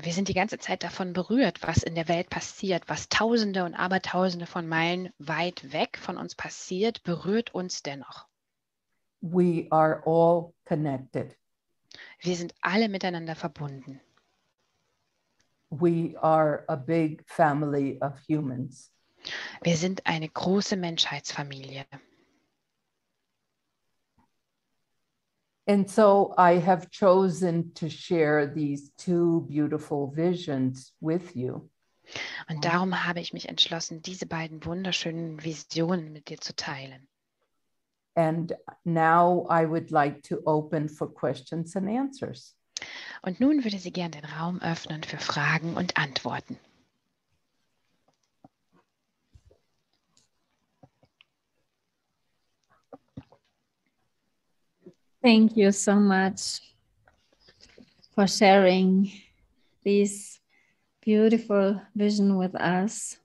Wir sind die ganze Zeit davon berührt, was in der Welt passiert, was Tausende und Abertausende von Meilen weit weg von uns passiert, berührt uns dennoch. We are all connected. Wir sind alle miteinander verbunden. We are a big family of humans. Wir sind eine große Menschheitsfamilie. And so I have chosen to share these two beautiful visions with you. Und darum habe ich mich entschlossen, diese beiden wunderschönen Visionen mit dir zu teilen. And now I would like to open for questions and answers. Und nun würde sie gern den Raum öffnen für Fragen und Antworten. Thank you so much for sharing this beautiful vision with us.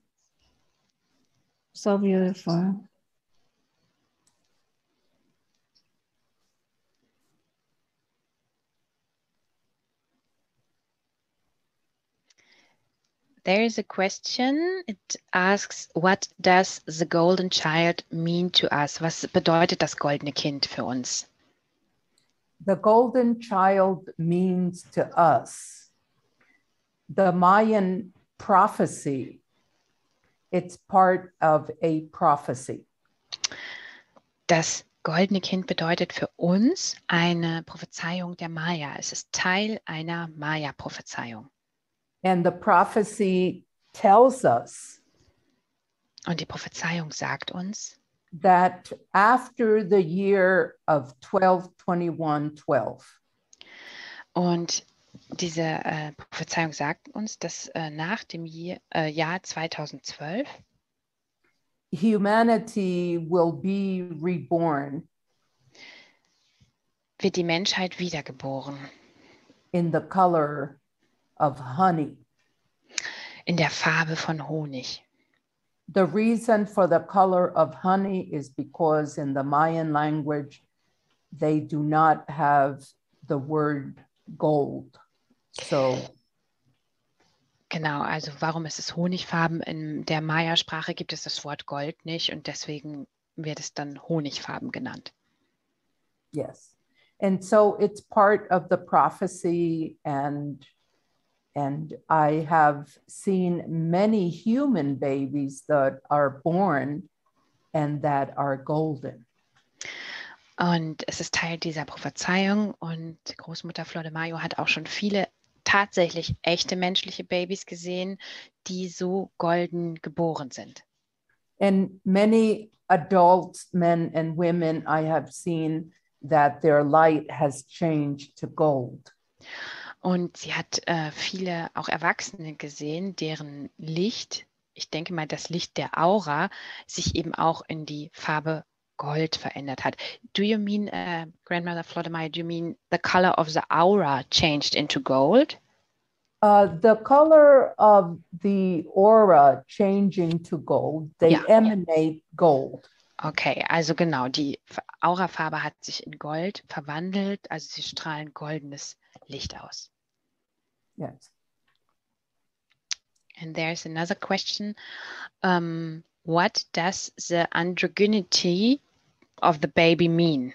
So beautiful. There is a question. It asks, what does the golden child mean to us? Was bedeutet das goldene Kind für uns? The golden child means to us the Mayan prophecy. It's part of a prophecy. Das goldene Kind bedeutet für uns eine Prophezeiung der Maya. Es ist Teil einer Maya-Prophezeiung. And the prophecy tells us Und die Prophezeiung sagt uns, that after the year of 12/21/12, und diese Prophezeiung sagt uns, dass nach dem Jahr 2012 humanity will be reborn wird die Menschheit wiedergeboren. in the color of honey. In der Farbe von Honig. The reason for the color of honey is because in the Mayan language, they do not have the word gold. So Genau, also warum ist es Honigfarben? In der Maya-Sprache gibt es das Wort Gold nicht und deswegen wird es dann Honigfarben genannt. yes. And so it's part of the prophecy, and I have seen many human babies that are born and that are golden. Und es ist Teil dieser Prophezeiung und Großmutter Flordemayo hat auch schon viele tatsächlich echte menschliche Babys gesehen, die so golden geboren sind. And many adult men and women I have seen that their light has changed to gold. Und sie hat viele auch Erwachsene gesehen, deren Licht, ich denke mal das Licht der Aura, sich eben auch in die Farbe Gold verändert hat. Do you mean, Grandmother Flordemayo, do you mean the color of the aura changed into gold? The color of the aura changing to gold, they emanate gold. Okay, also genau, die Aurafarbe hat sich in Gold verwandelt, also sie strahlen goldenes Licht aus. Yes. And there's another question. What does the androgynity of the baby mean?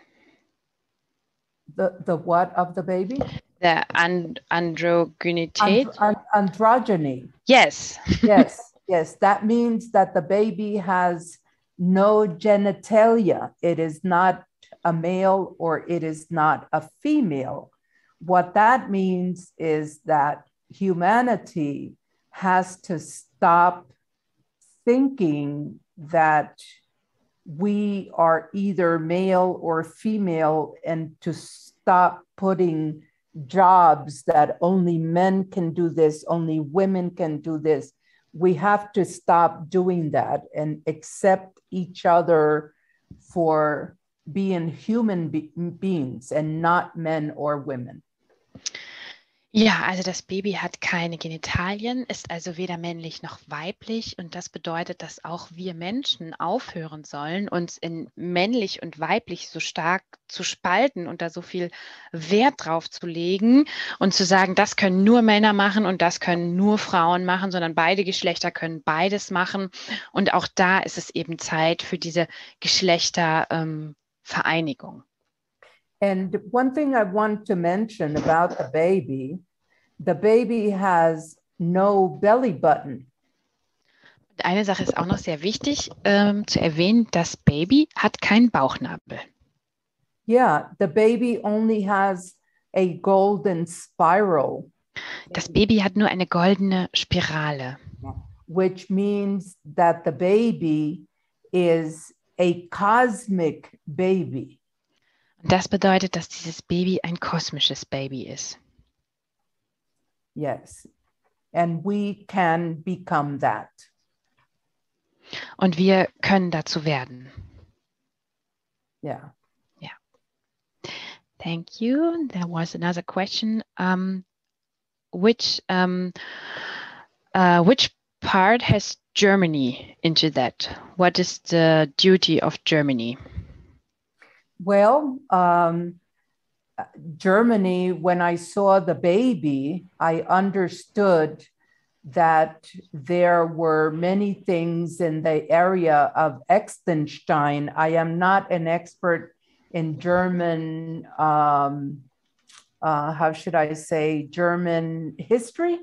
The what of the baby? The androgynity? Androgyny. Yes. Yes. That means that the baby has no genitalia. It is not a male or it is not a female. What that means is that humanity has to stop thinking that we are either male or female, and to stop putting jobs that only men can do this, only women can do this. We have to stop doing that and accept each other for being human beings and not men or women. Ja, also das Baby hat keine Genitalien, ist also weder männlich noch weiblich und das bedeutet, dass auch wir Menschen aufhören sollen, uns in männlich und weiblich so stark zu spalten und da so viel Wert drauf zu legen und zu sagen, das können nur Männer machen und das können nur Frauen machen, sondern beide Geschlechter können beides machen und auch da ist es eben Zeit für diese Geschlechtervereinigung. And one thing I want to mention about the baby has no belly button. Und eine Sache ist auch noch sehr wichtig zu erwähnen, das Baby hat keinen Bauchnabel. Yeah, the baby only has a golden spiral, Das Baby hat nur eine goldene Spirale. which means that the baby is a cosmic baby. Und das bedeutet, dass dieses Baby ein kosmisches Baby ist. Yes. And we can become that. Und wir können dazu werden. Yeah. Thank you. There was another question. Which part has Germany into that? What is the duty of Germany? Well, Germany, when I saw the baby, I understood that there were many things in the area of Extenstein. I am not an expert in German, how should I say, German history.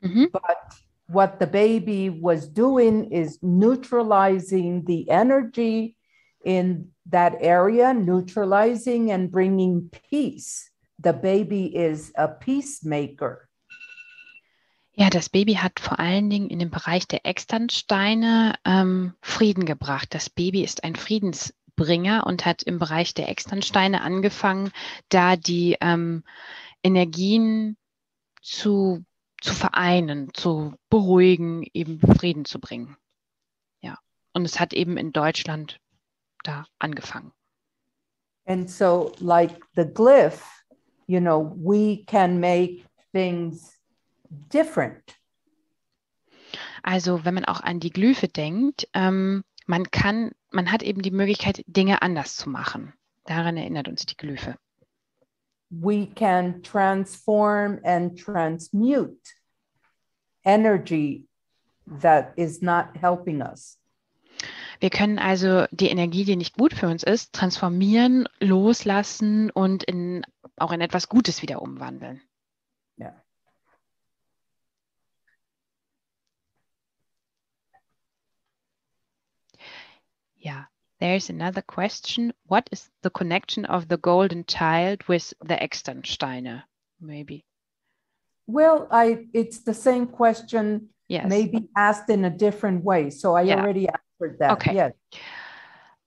Mhm. But what the baby was doing is neutralizing the energy in that area, neutralizing and bringing peace. The baby is a peacemaker. Ja, das Baby hat vor allen Dingen in dem Bereich der Externsteine Frieden gebracht. Das Baby ist ein Friedensbringer und hat im Bereich der Externsteine angefangen, da die Energien zu vereinen, zu beruhigen, eben Frieden zu bringen. Ja, und es hat eben in Deutschland da angefangen. And so, like the glyph, you know, we can make things different. Also wenn man auch an die Glyphe denkt, man hat eben die Möglichkeit, Dinge anders zu machen. Daran erinnert uns die Glyphe. We can transform and transmute energy that is not helping us. Wir können also die Energie, die nicht gut für uns ist, transformieren, loslassen und auch in etwas Gutes wieder umwandeln. Yeah. Yeah. There's another question. What is the connection of the golden child with the Externsteine? Maybe. Well, it's the same question, Yes. maybe asked in a different way. So I already answered that. Okay. Yes.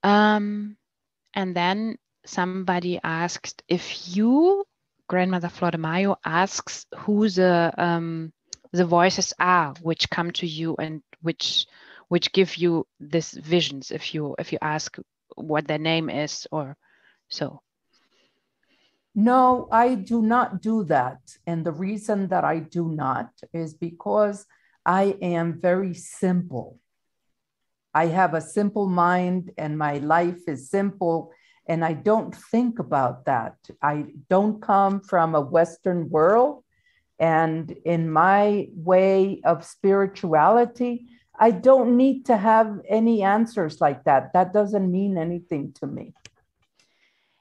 And then somebody asked if you, Grandmother Flordemayo, asks who the voices are which come to you and which give you these visions, if you ask what their name is or so. No, I do not do that. And the reason that I do not is because I am very simple. I have a simple mind and my life is simple and I don't think about that. I don't come from a Western world. And in my way of spirituality, I don't need to have any answers like that. That doesn't mean anything to me.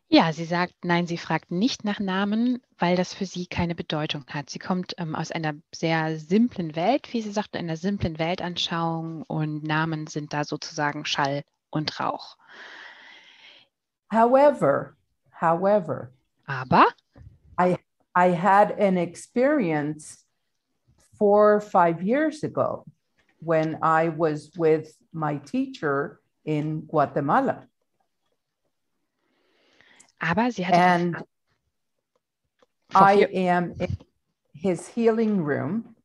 Ja, sie sagt, nein, sie fragt nicht nach Namen, weil das für sie keine Bedeutung hat. Sie kommt aus einer sehr simplen Welt, wie sie sagt, einer simplen Weltanschauung und Namen sind da sozusagen Schall und Rauch. However, aber I had an experience 4 or 5 years ago when I was with my teacher in Guatemala. Aber sie hatte and I am in his healing room.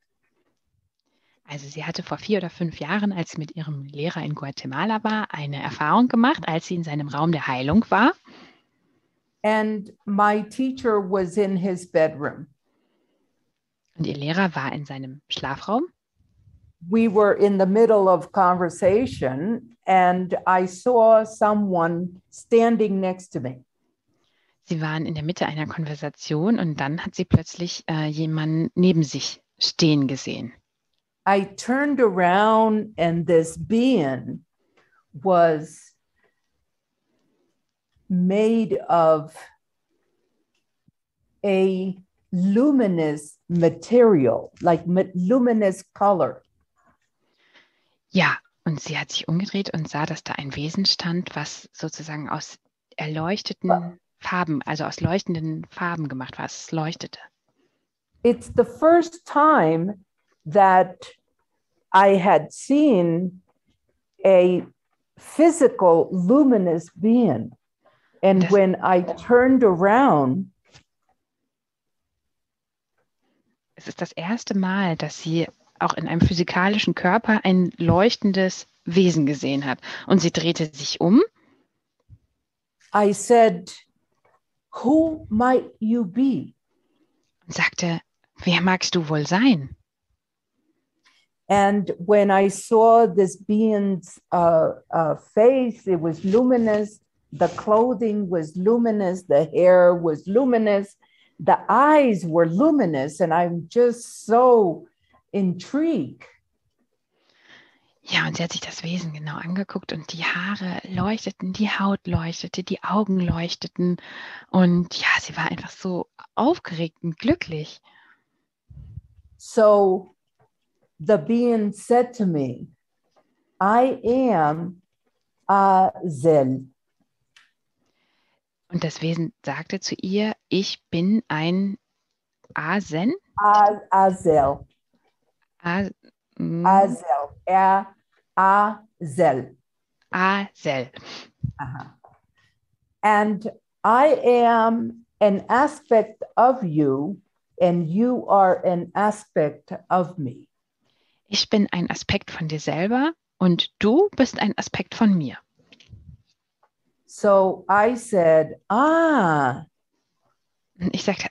Also sie hatte vor 4 oder 5 Jahren, als sie mit ihrem Lehrer in Guatemala war, eine Erfahrung gemacht, als sie in seinem Raum der Heilung war. And my teacher was in his bedroom. Und ihr Lehrer war in seinem Schlafraum. We were in the middle of conversation and I saw someone standing next to me. Sie waren in der Mitte einer Konversation und dann hat sie plötzlich jemanden neben sich stehen gesehen. I turned around and this being was made of a luminous material, like luminous color. Ja, und sie hat sich umgedreht und sah, dass da ein Wesen stand, was sozusagen aus erleuchteten Farben, also aus leuchtenden Farben gemacht war. Es leuchtete. It's the first time that I had seen a physical luminous being. And when I turned around, es ist das erste Mal, dass sie auch in einem physikalischen Körper ein leuchtendes Wesen gesehen hat. Und sie drehte sich um. I said, "Who might you be?" Und sagte, wer magst du wohl sein? And when I saw this being's face, it was luminous. The clothing was luminous. The hair was luminous. The eyes were luminous. And I'm just so intrigued. Ja, und sie hat sich das Wesen genau angeguckt und die Haare leuchteten, die Haut leuchtete, die Augen leuchteten. Und ja, sie war einfach so aufgeregt und glücklich. So the being said to me, I am Azel. Und das Wesen sagte zu ihr, ich bin ein Asen. Azel. Azel. Azel. Azel. And I am an aspect of you, and you are an aspect of me. Ich bin ein Aspekt von dir selber und du bist ein Aspekt von mir. So I said, Und ich sagte,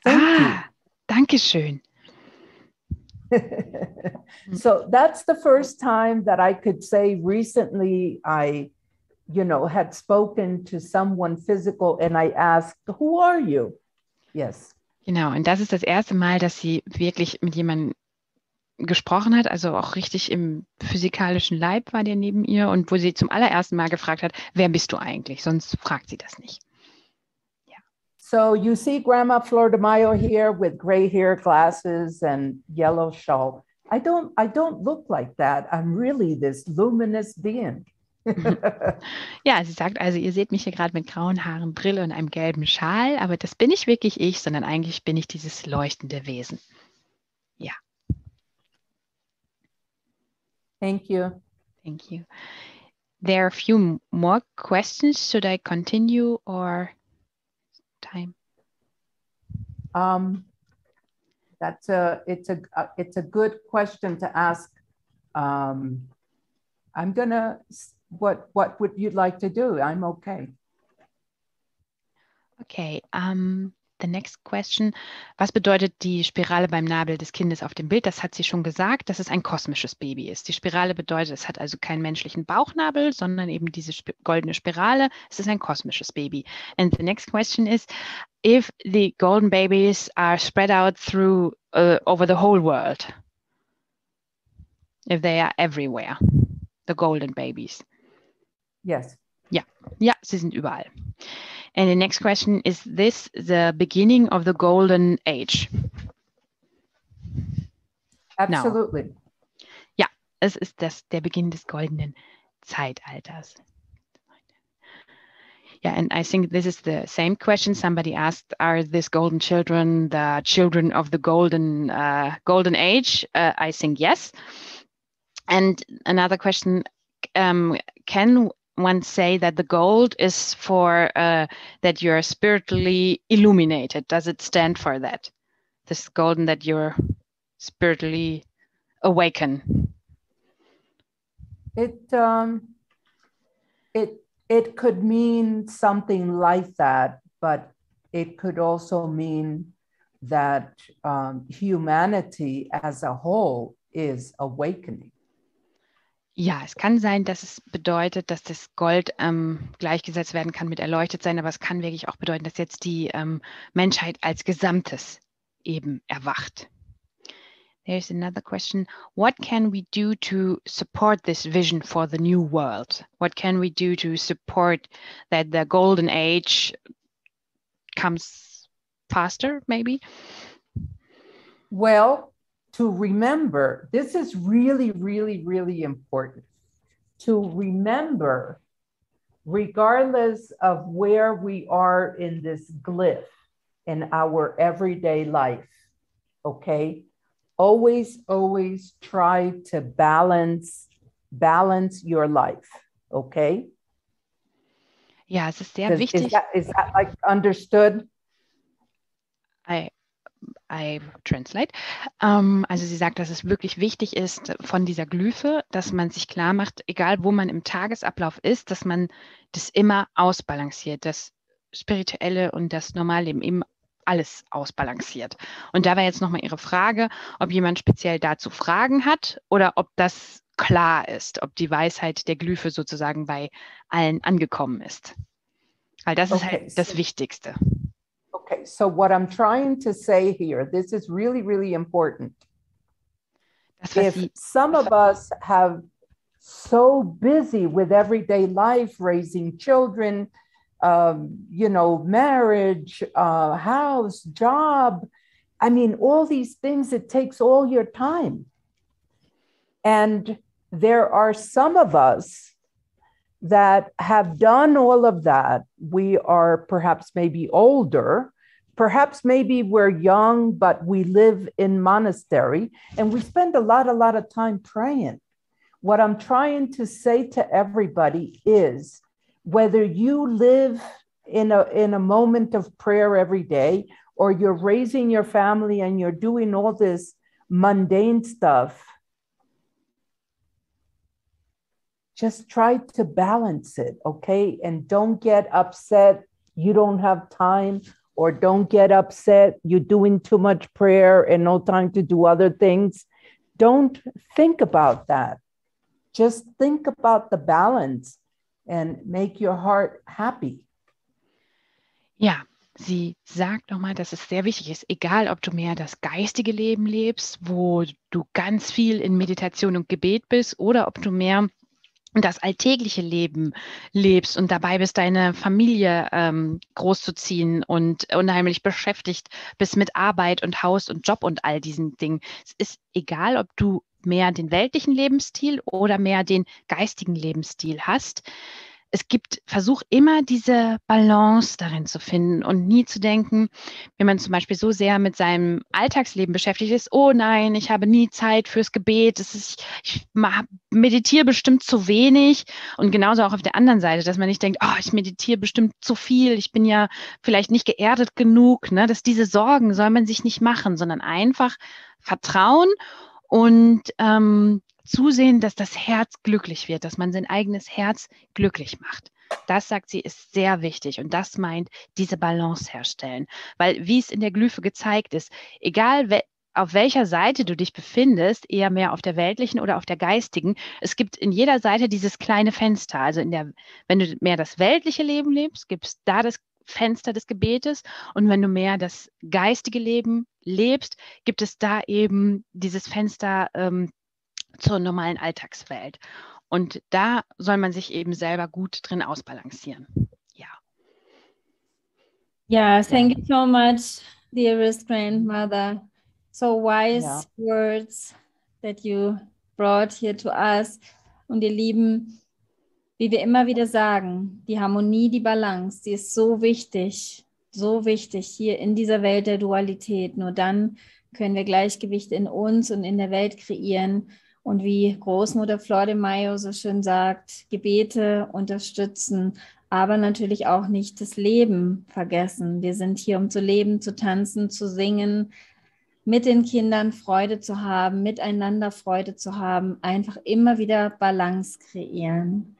danke schön. So that's the first time that I could say recently I, had spoken to someone physical and I asked, who are you? Yes. Genau, und das ist das erste Mal, dass sie wirklich mit jemandem gesprochen hat, also auch richtig im physikalischen Leib war der neben ihr und wo sie zum allerersten Mal gefragt hat, wer bist du eigentlich? Sonst fragt sie das nicht. Ja. So you see Grandma Flordemayo here with gray hair, glasses and yellow shawl. I don't look like that. I'm really this luminous being. Ja, sie sagt also, ihr seht mich hier gerade mit grauen Haaren, Brille und einem gelben Schal, aber das bin nicht wirklich ich, sondern eigentlich bin ich dieses leuchtende Wesen. Ja. Thank you. Thank you. There are a few more questions. Should I continue or time? It's a good question to ask. I'm gonna. What would you like to do? I'm okay. Okay. The next question. Was bedeutet die Spirale beim Nabel des Kindes auf dem Bild? Das hat sie schon gesagt, dass es ein kosmisches Baby ist. Die Spirale bedeutet, es hat also keinen menschlichen Bauchnabel, sondern eben diese goldene Spirale. Es ist ein kosmisches Baby. And the next question is, if the golden babies are spread out through over the whole world, if they are everywhere, the golden babies. Yes. Ja, sie sind überall. And the next question, is this the beginning of the golden age? Absolutely. No. Ja, es ist der Beginn des goldenen Zeitalters. Yeah, and I think this is the same question somebody asked, are these golden children the children of the golden age? I think yes. And another question, can one say that the gold is for that you're spiritually illuminated? Does it stand for that? This golden, that you're spiritually awaken? It could mean something like that, but it could also mean that humanity as a whole is awakening. Ja, es kann sein, dass es bedeutet, dass das Gold gleichgesetzt werden kann mit erleuchtet sein, aber es kann wirklich auch bedeuten, dass jetzt die Menschheit als Gesamtes eben erwacht. There's another question. What can we do to support this vision for the new world? What can we do to support that the golden age comes faster, maybe? Well, to remember, this is really, really, really important. To remember, regardless of where we are in this glyph in our everyday life, okay? Always, always try to balance your life, okay? Ja, es ist sehr wichtig. Is that like understood? I translate. Also sie sagt, dass es wirklich wichtig ist von dieser Glyphe, dass man sich klar macht, egal wo man im Tagesablauf ist, dass man das immer ausbalanciert, das Spirituelle und das Normalleben eben alles ausbalanciert. Und da war jetzt nochmal Ihre Frage, ob jemand speziell dazu Fragen hat oder ob das klar ist, ob die Weisheit der Glyphe sozusagen bei allen angekommen ist. Weil das ist halt das Wichtigste. Okay, so what I'm trying to say here, this is really, really important. If some of us have so busy with everyday life, raising children, marriage, house, job, I mean, all these things, it takes all your time. And there are some of us that have done all of that. We are perhaps maybe older, perhaps maybe we're young, but we live in monastery and we spend a lot of time praying. What I'm trying to say to everybody is whether you live in a moment of prayer every day, or you're raising your family and you're doing all this mundane stuff, just try to balance it, okay? And don't get upset you don't have time, or don't get upset you're doing too much prayer and no time to do other things. Don't think about that. Just think about the balance and make your heart happy. Ja, sie sagt nochmal, dass es sehr wichtig ist, egal ob du mehr das geistige Leben lebst, wo du ganz viel in Meditation und Gebet bist, oder ob du mehr das alltägliche Leben lebst und dabei bist, deine Familie großzuziehen und unheimlich beschäftigt bist mit Arbeit und Haus und Job und all diesen Dingen. Es ist egal, ob du mehr den weltlichen Lebensstil oder mehr den geistigen Lebensstil hast. Versuch immer diese Balance darin zu finden und nie zu denken, wenn man zum Beispiel so sehr mit seinem Alltagsleben beschäftigt ist, oh nein, ich habe nie Zeit fürs Gebet, ich meditiere bestimmt zu wenig, und genauso auch auf der anderen Seite, dass man nicht denkt, oh, ich meditiere bestimmt zu viel, ich bin ja vielleicht nicht geerdet genug, ne? Dass diese Sorgen soll man sich nicht machen, sondern einfach vertrauen und zusehen, dass das Herz glücklich wird, dass man sein eigenes Herz glücklich macht. Das, sagt sie, ist sehr wichtig, und das meint diese Balance herstellen. Weil, wie es in der Glyphe gezeigt ist, egal auf welcher Seite du dich befindest, eher mehr auf der weltlichen oder auf der geistigen, es gibt in jeder Seite dieses kleine Fenster. Also wenn du mehr das weltliche Leben lebst, gibt es da das Fenster des Gebetes, und wenn du mehr das geistige Leben lebst, gibt es da eben dieses Fenster zur normalen Alltagswelt. Und da soll man sich eben selber gut drin ausbalancieren. Ja. Yeah, thank you so much, dearest grandmother. So wise words that you brought here to us. Und ihr Lieben, wie wir immer wieder sagen, die Harmonie, die Balance, die ist so wichtig hier in dieser Welt der Dualität. Nur dann können wir Gleichgewicht in uns und in der Welt kreieren. Und wie Großmutter Flordemayo so schön sagt, Gebete unterstützen, aber natürlich auch nicht das Leben vergessen. Wir sind hier, um zu leben, zu tanzen, zu singen, mit den Kindern Freude zu haben, miteinander Freude zu haben, einfach immer wieder Balance kreieren.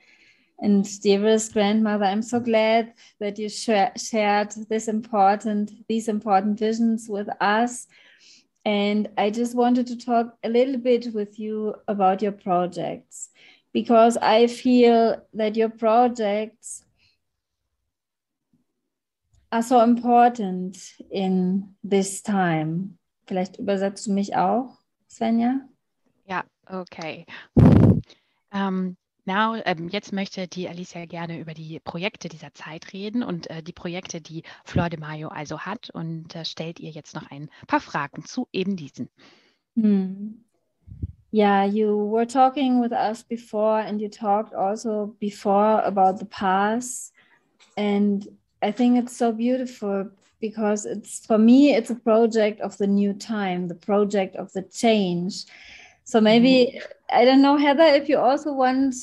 And dearest grandmother, I'm so glad that you shared these important visions with us. And I just wanted to talk a little bit with you about your projects, because I feel that your projects are so important in this time. Vielleicht übersetzt du mich auch, Svenja? Ja, okay. Jetzt möchte die Alicia gerne über die Projekte dieser Zeit reden und die Projekte, die Flordemayo also hat, und stellt ihr jetzt noch ein paar Fragen zu eben diesen. Yeah, you were talking with us before, and you talked also before about the past, and I think it's so beautiful because for me it's a project of the new time, the project of the change. So maybe, I don't know, Heather, if you also want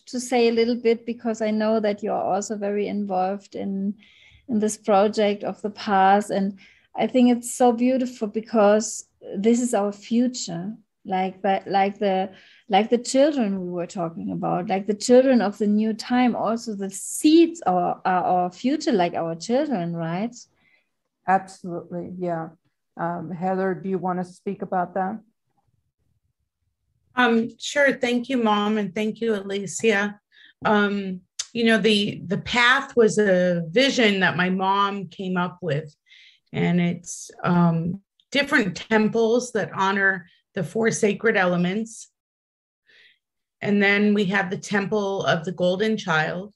to say a little bit, because I know that you're also very involved in this project of the past. And I think it's so beautiful because this is our future, like the children we were talking about, like the children of the new time. Also the seeds are our future, like our children, right? Absolutely, yeah. Heather, do you want to speak about that? Sure. Thank you, Mom, and thank you, Alicia. The path was a vision that my mom came up with, and it's different temples that honor the 4 sacred elements. And then we have the temple of the golden child.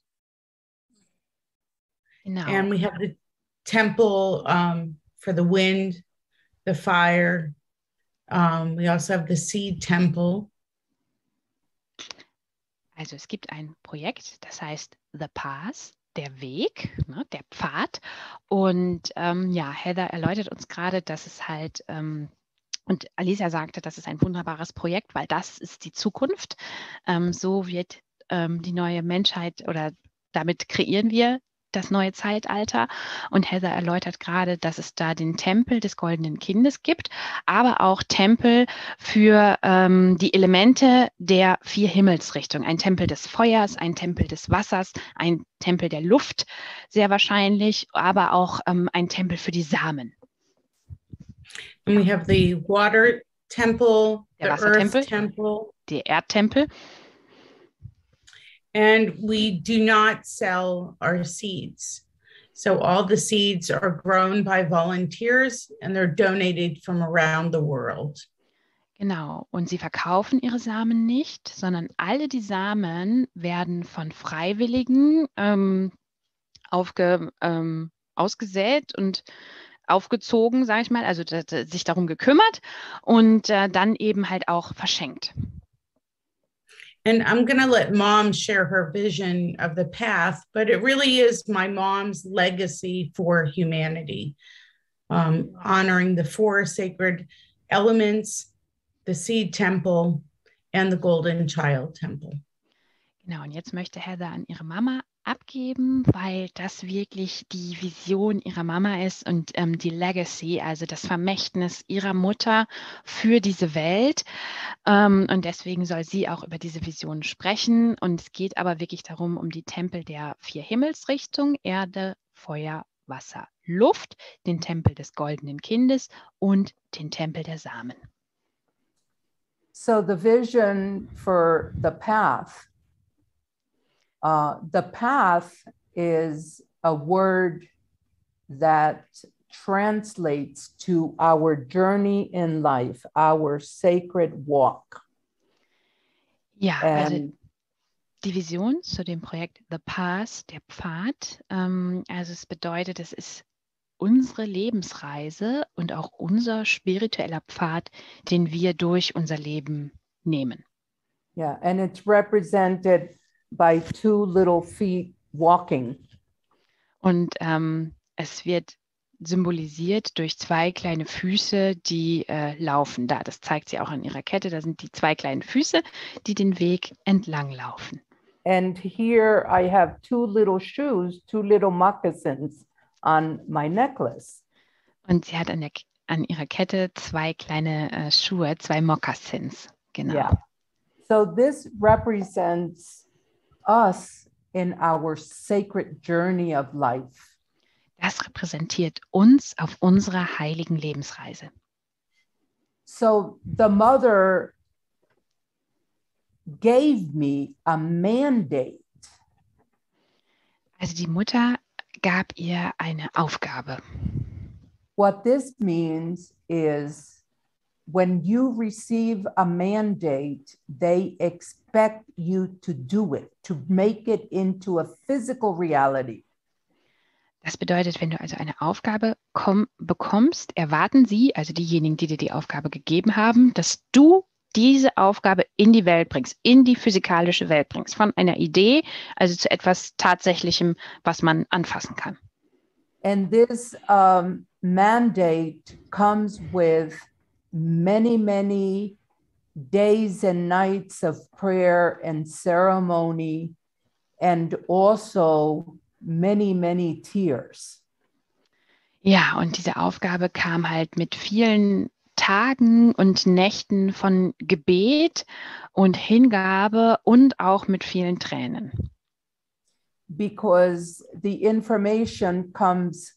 Genau. And we have the temple for the wind, the fire. We also have the seed temple. Also es gibt ein Projekt, das heißt The Path, der Weg, ne, der Pfad. Und Heather erläutert uns gerade, dass es halt, und Alicia sagte, das ist ein wunderbares Projekt, weil das ist die Zukunft. So wird die neue Menschheit, oder damit kreieren wir das neue Zeitalter. Und Heather erläutert gerade, dass es da den Tempel des goldenen Kindes gibt, aber auch Tempel für die Elemente der 4 Himmelsrichtungen. Ein Tempel des Feuers, ein Tempel des Wassers, ein Tempel der Luft, sehr wahrscheinlich, aber auch ein Tempel für die Samen. And we have the water temple, Der the Wassertempel, earth temple. Der Erdtempel. And we do not sell our seeds. So all the seeds are grown by volunteers and they're donated from around the world. Genau, und sie verkaufen ihre Samen nicht, sondern alle die Samen werden von Freiwilligen ausgesät und aufgezogen, sage ich mal, also sich darum gekümmert und dann eben halt auch verschenkt. And I'm going to let Mom share her vision of the path, but it really is my mom's legacy for humanity, honoring the 4 sacred elements, the seed temple, and the golden child temple. Genau, und jetzt möchte Heather an ihre Mama abgeben, weil das wirklich die Vision ihrer Mama ist und die Legacy, also das Vermächtnis ihrer Mutter für diese Welt. Und deswegen soll sie auch über diese Vision sprechen. Und es geht aber wirklich darum, um die Tempel der 4 Himmelsrichtungen: Erde, Feuer, Wasser, Luft, den Tempel des goldenen Kindes und den Tempel der Samen. So the vision for the path is a word that translates to our journey in life, our sacred walk. Ja, also die Vision zu dem Projekt The Path, der Pfad, also es bedeutet, es ist unsere Lebensreise und auch unser spiritueller Pfad, den wir durch unser Leben nehmen. Yeah, and it's represented by 2 little feet walking. Und es wird symbolisiert durch 2 kleine Füße, die laufen. Das zeigt sie auch an ihrer Kette. Da sind die 2 kleinen Füße, die den Weg entlang laufen. And here I have 2 little shoes, 2 little moccasins on my necklace. Und sie hat an ihrer Kette 2 kleine Schuhe, 2 Moccasins. Genau. Yeah. So this represents us in our sacred journey of life. Das repräsentiert uns auf unserer heiligen Lebensreise. So the mother gave me a mandate. Also die Mutter gab ihr eine Aufgabe. What this means is when you receive a mandate, they expect you to do it, to make it into a physical reality. Das bedeutet, wenn du also eine Aufgabe bekommst, erwarten sie, also diejenigen, die dir die Aufgabe gegeben haben, dass du diese Aufgabe in die Welt bringst, in die physikalische Welt bringst, von einer Idee, also zu etwas Tatsächlichem, was man anfassen kann. And this mandate comes with many, many days and nights of prayer and ceremony, and also many, many tears. Ja, und diese Aufgabe kam halt mit vielen Tagen und Nächten von Gebet und Hingabe und auch mit vielen Tränen. Because the information comes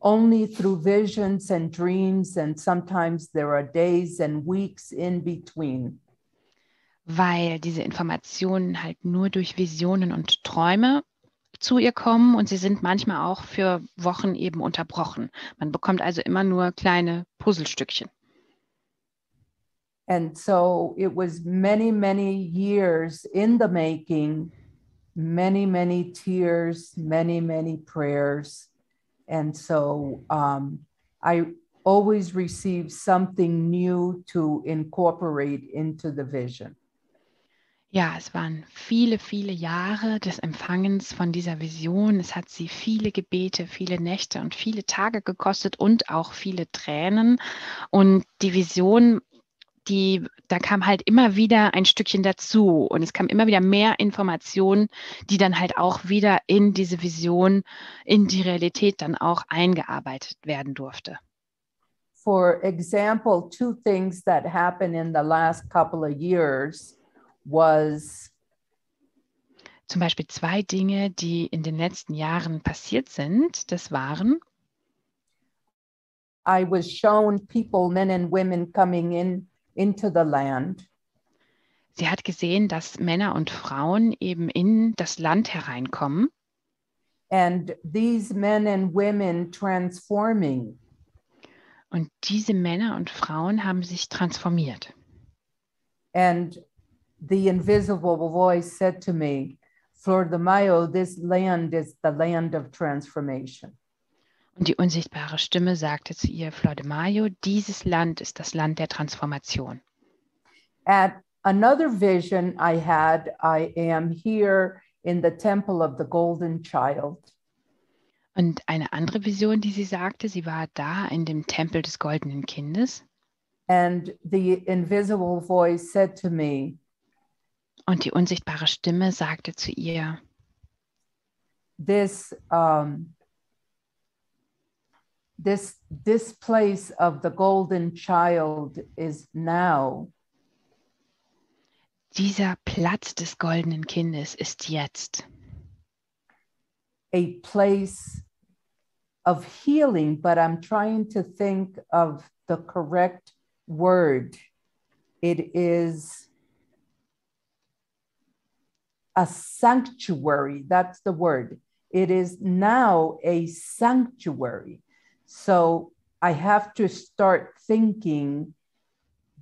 only through visions and dreams, and sometimes there are days and weeks in between. Weil diese Informationen halt nur durch Visionen und Träume zu ihr kommen und sie sind manchmal auch für Wochen eben unterbrochen. Man bekommt also immer nur kleine Puzzlestückchen. And so it was many, many years in the making, many, many tears, many, many prayers. And so I always receive something new to incorporate into the vision. Ja, es waren viele, viele Jahre des Empfangens von dieser Vision. Es hat sie viele Gebete, viele Nächte und viele Tage gekostet und auch viele Tränen. Und die Vision, da kam halt immer wieder ein Stückchen dazu. Und es kam immer wieder mehr Informationen, die dann halt auch wieder in diese Vision, in die Realität dann auch eingearbeitet werden durfte. For example, two things that happened in the last couple of years was zum Beispiel 2 Dinge, die in den letzten Jahren passiert sind. Das waren: I was shown people, men and women, coming into the land. Sie hat gesehen, dass Männer und Frauen eben in das Land hereinkommen. And these men and women transforming. Und diese Männer und Frauen haben sich transformiert. And the invisible voice said to me, Flordemayo, this land is the land of transformation. Und die unsichtbare Stimme sagte zu ihr: Flordemayo, dieses Land ist das Land der Transformation. At another vision I had, I am here in the temple of the golden child. Und eine andere Vision, die sie sagte, sie war da in dem Tempel des goldenen Kindes. And the invisible voice said to me, und die unsichtbare Stimme sagte zu ihr: this place of the golden child is now dieser Platz des goldenen Kindes ist jetzt a place of healing, but I'm trying to think of the correct word. It is a sanctuary. That's the word. It is now a sanctuary. So I have to start thinking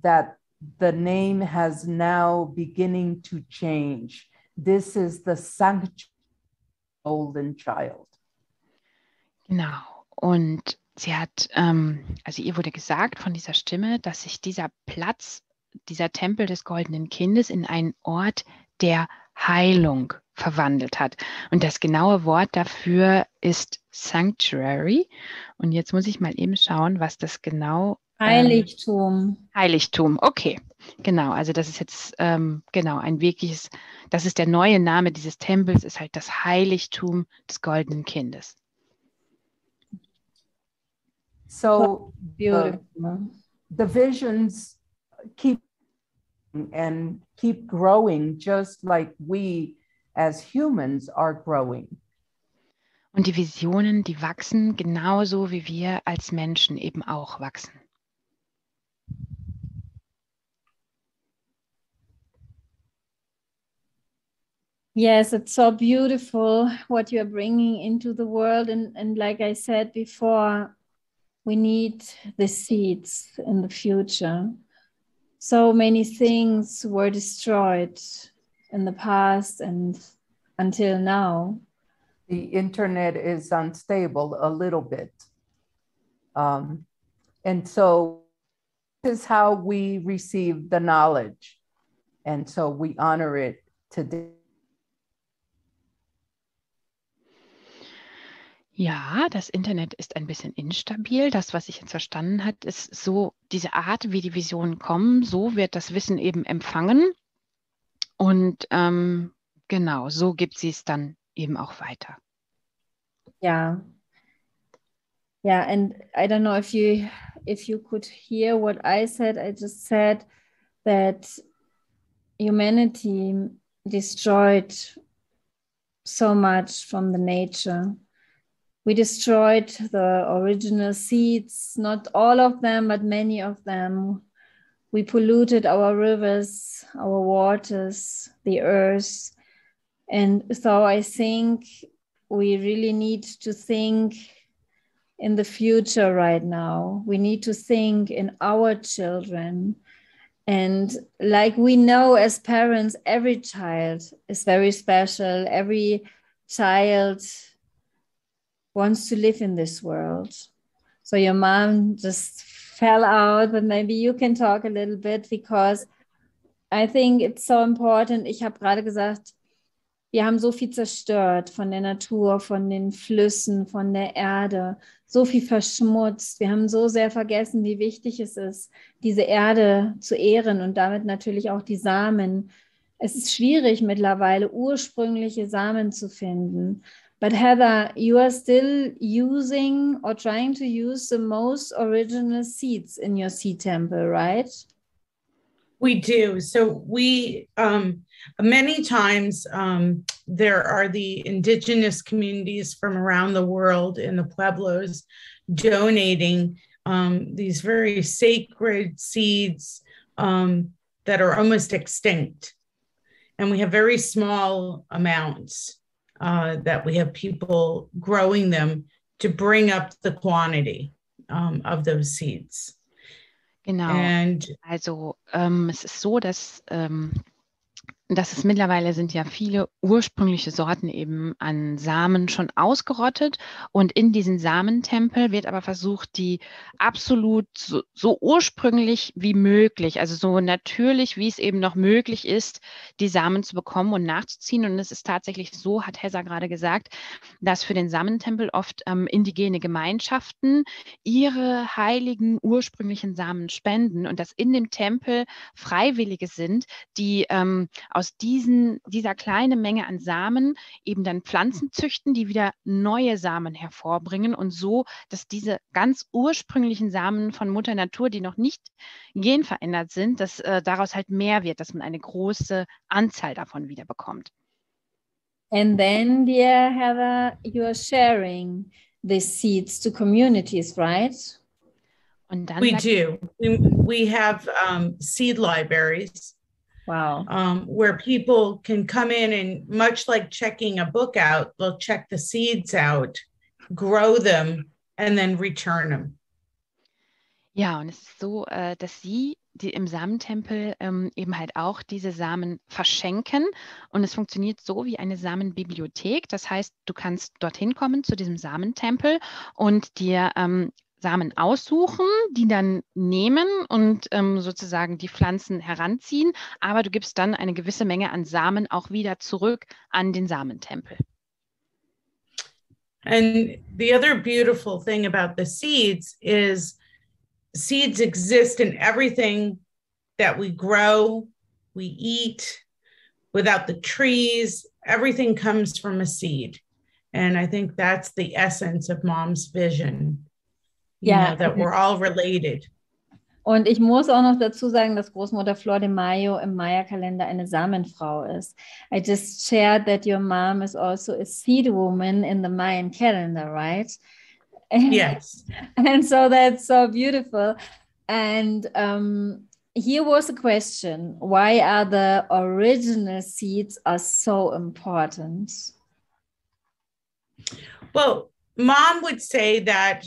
that the name has now beginning to change. This is the sanctuary golden child. Genau. Und sie hat, also ihr wurde gesagt von dieser Stimme, dass sich dieser Platz, dieser Tempel des goldenen Kindes in einen Ort der Heilung verwandelt hat. Und das genaue Wort dafür ist Sanctuary. Und jetzt muss ich mal eben schauen, was das genau Heiligtum. Heiligtum, okay. Genau, also das ist jetzt genau ein wirkliches, das ist der neue Name dieses Tempels, ist halt das Heiligtum des goldenen Kindes. So Beautiful. the visions keep and keep growing, just like we as humans are growing. Und die Visionen, die wachsen genauso wie wir als Menschen eben auch wachsen. Yes, it's so beautiful what you're bringing into the world. And like I said before, we need the seeds in the future. So many things were destroyed in the past and until now. The internet is unstable a little bit. And so this is how we receive the knowledge. And so we honor it today. Ja, das Internet ist ein bisschen instabil. Das, was ich jetzt verstanden habe, ist so diese Art, wie die Visionen kommen. So wird das Wissen eben empfangen. Und genau, so gibt sie es dann eben auch weiter. Yeah. Yeah, and I don't know if you could hear what I said. I just said that humanity destroyed so much from the nature. We destroyed the original seeds, not all of them, but many of them. We polluted our rivers, our waters, the earth. And so I think we really need to think in the future right now. We need to think in our children. And like we know as parents, every child is very special. Every child wants to live in this world. So your mom just fell out, but maybe you can talk a little bit, because I think it's so important. Ich habe gerade gesagt, wir haben so viel zerstört von der Natur, von den Flüssen, von der Erde, so viel verschmutzt. Wir haben so sehr vergessen, wie wichtig es ist, diese Erde zu ehren und damit natürlich auch die Samen. Es ist schwierig mittlerweile, ursprüngliche Samen zu finden. But Heather, you are still using or trying to use the most original seeds in your seed temple, right? We do. So we, many times there are the indigenous communities from around the world in the Pueblos donating these very sacred seeds that are almost extinct. And we have very small amounts that we have people growing them to bring up the quantity of those seeds. Genau. And also es ist so, dass es mittlerweile sind ja viele ursprüngliche Sorten eben an Samen schon ausgerottet, und in diesen Samentempel wird aber versucht, die absolut so ursprünglich wie möglich, also so natürlich, wie es eben noch möglich ist, die Samen zu bekommen und nachzuziehen. Und es ist tatsächlich so, hat Hessa gerade gesagt, dass für den Samentempel oft indigene Gemeinschaften ihre heiligen ursprünglichen Samen spenden und dass in dem Tempel Freiwillige sind, die aus dieser kleinen Menge an Samen eben dann Pflanzen züchten, die wieder neue Samen hervorbringen, und so, dass diese ganz ursprünglichen Samen von Mutter Natur, die noch nicht genverändert sind, dass daraus halt mehr wird, dass man eine große Anzahl davon wieder bekommt. And then, dear Heather, you are sharing these seeds to communities, right? Und dann we do. We have seed libraries. Wow. Where people can come in and, much like checking a book out, they'll check the seeds out, grow them, and then return them. Ja, und es ist so, dass sie im Samentempel eben halt auch diese Samen verschenken, und es funktioniert so wie eine Samenbibliothek. Das heißt, du kannst dorthin kommen zu diesem Samentempel und dir Samen aussuchen, die dann nehmen und sozusagen die Pflanzen heranziehen, aber du gibst dann eine gewisse Menge an Samen auch wieder zurück an den Samentempel. And the other beautiful thing about the seeds is seeds exist in everything that we grow, we eat. Without the trees, everything comes from a seed. And I think that's the essence of Mom's vision. You know, that we're all related. Und ich muss auch noch dazu sagen, dass Großmutter Flordemayo im Maya-Kalender eine Samenfrau ist. I just shared that your mom is also a seed woman in the Mayan calendar, right? Yes. And so that's so beautiful. And here was a question: why are the original seeds are so important? Well, Mom would say that,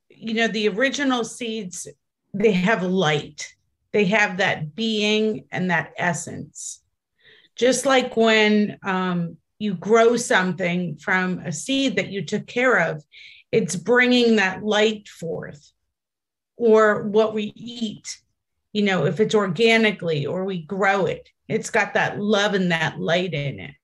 you know, the original seeds, they have light. They have that being and that essence. Just like when you grow something from a seed that you took care of, it's bringing that light forth. Or what we eat, you know, if it's organically or we grow it, it's got that love and that light in it.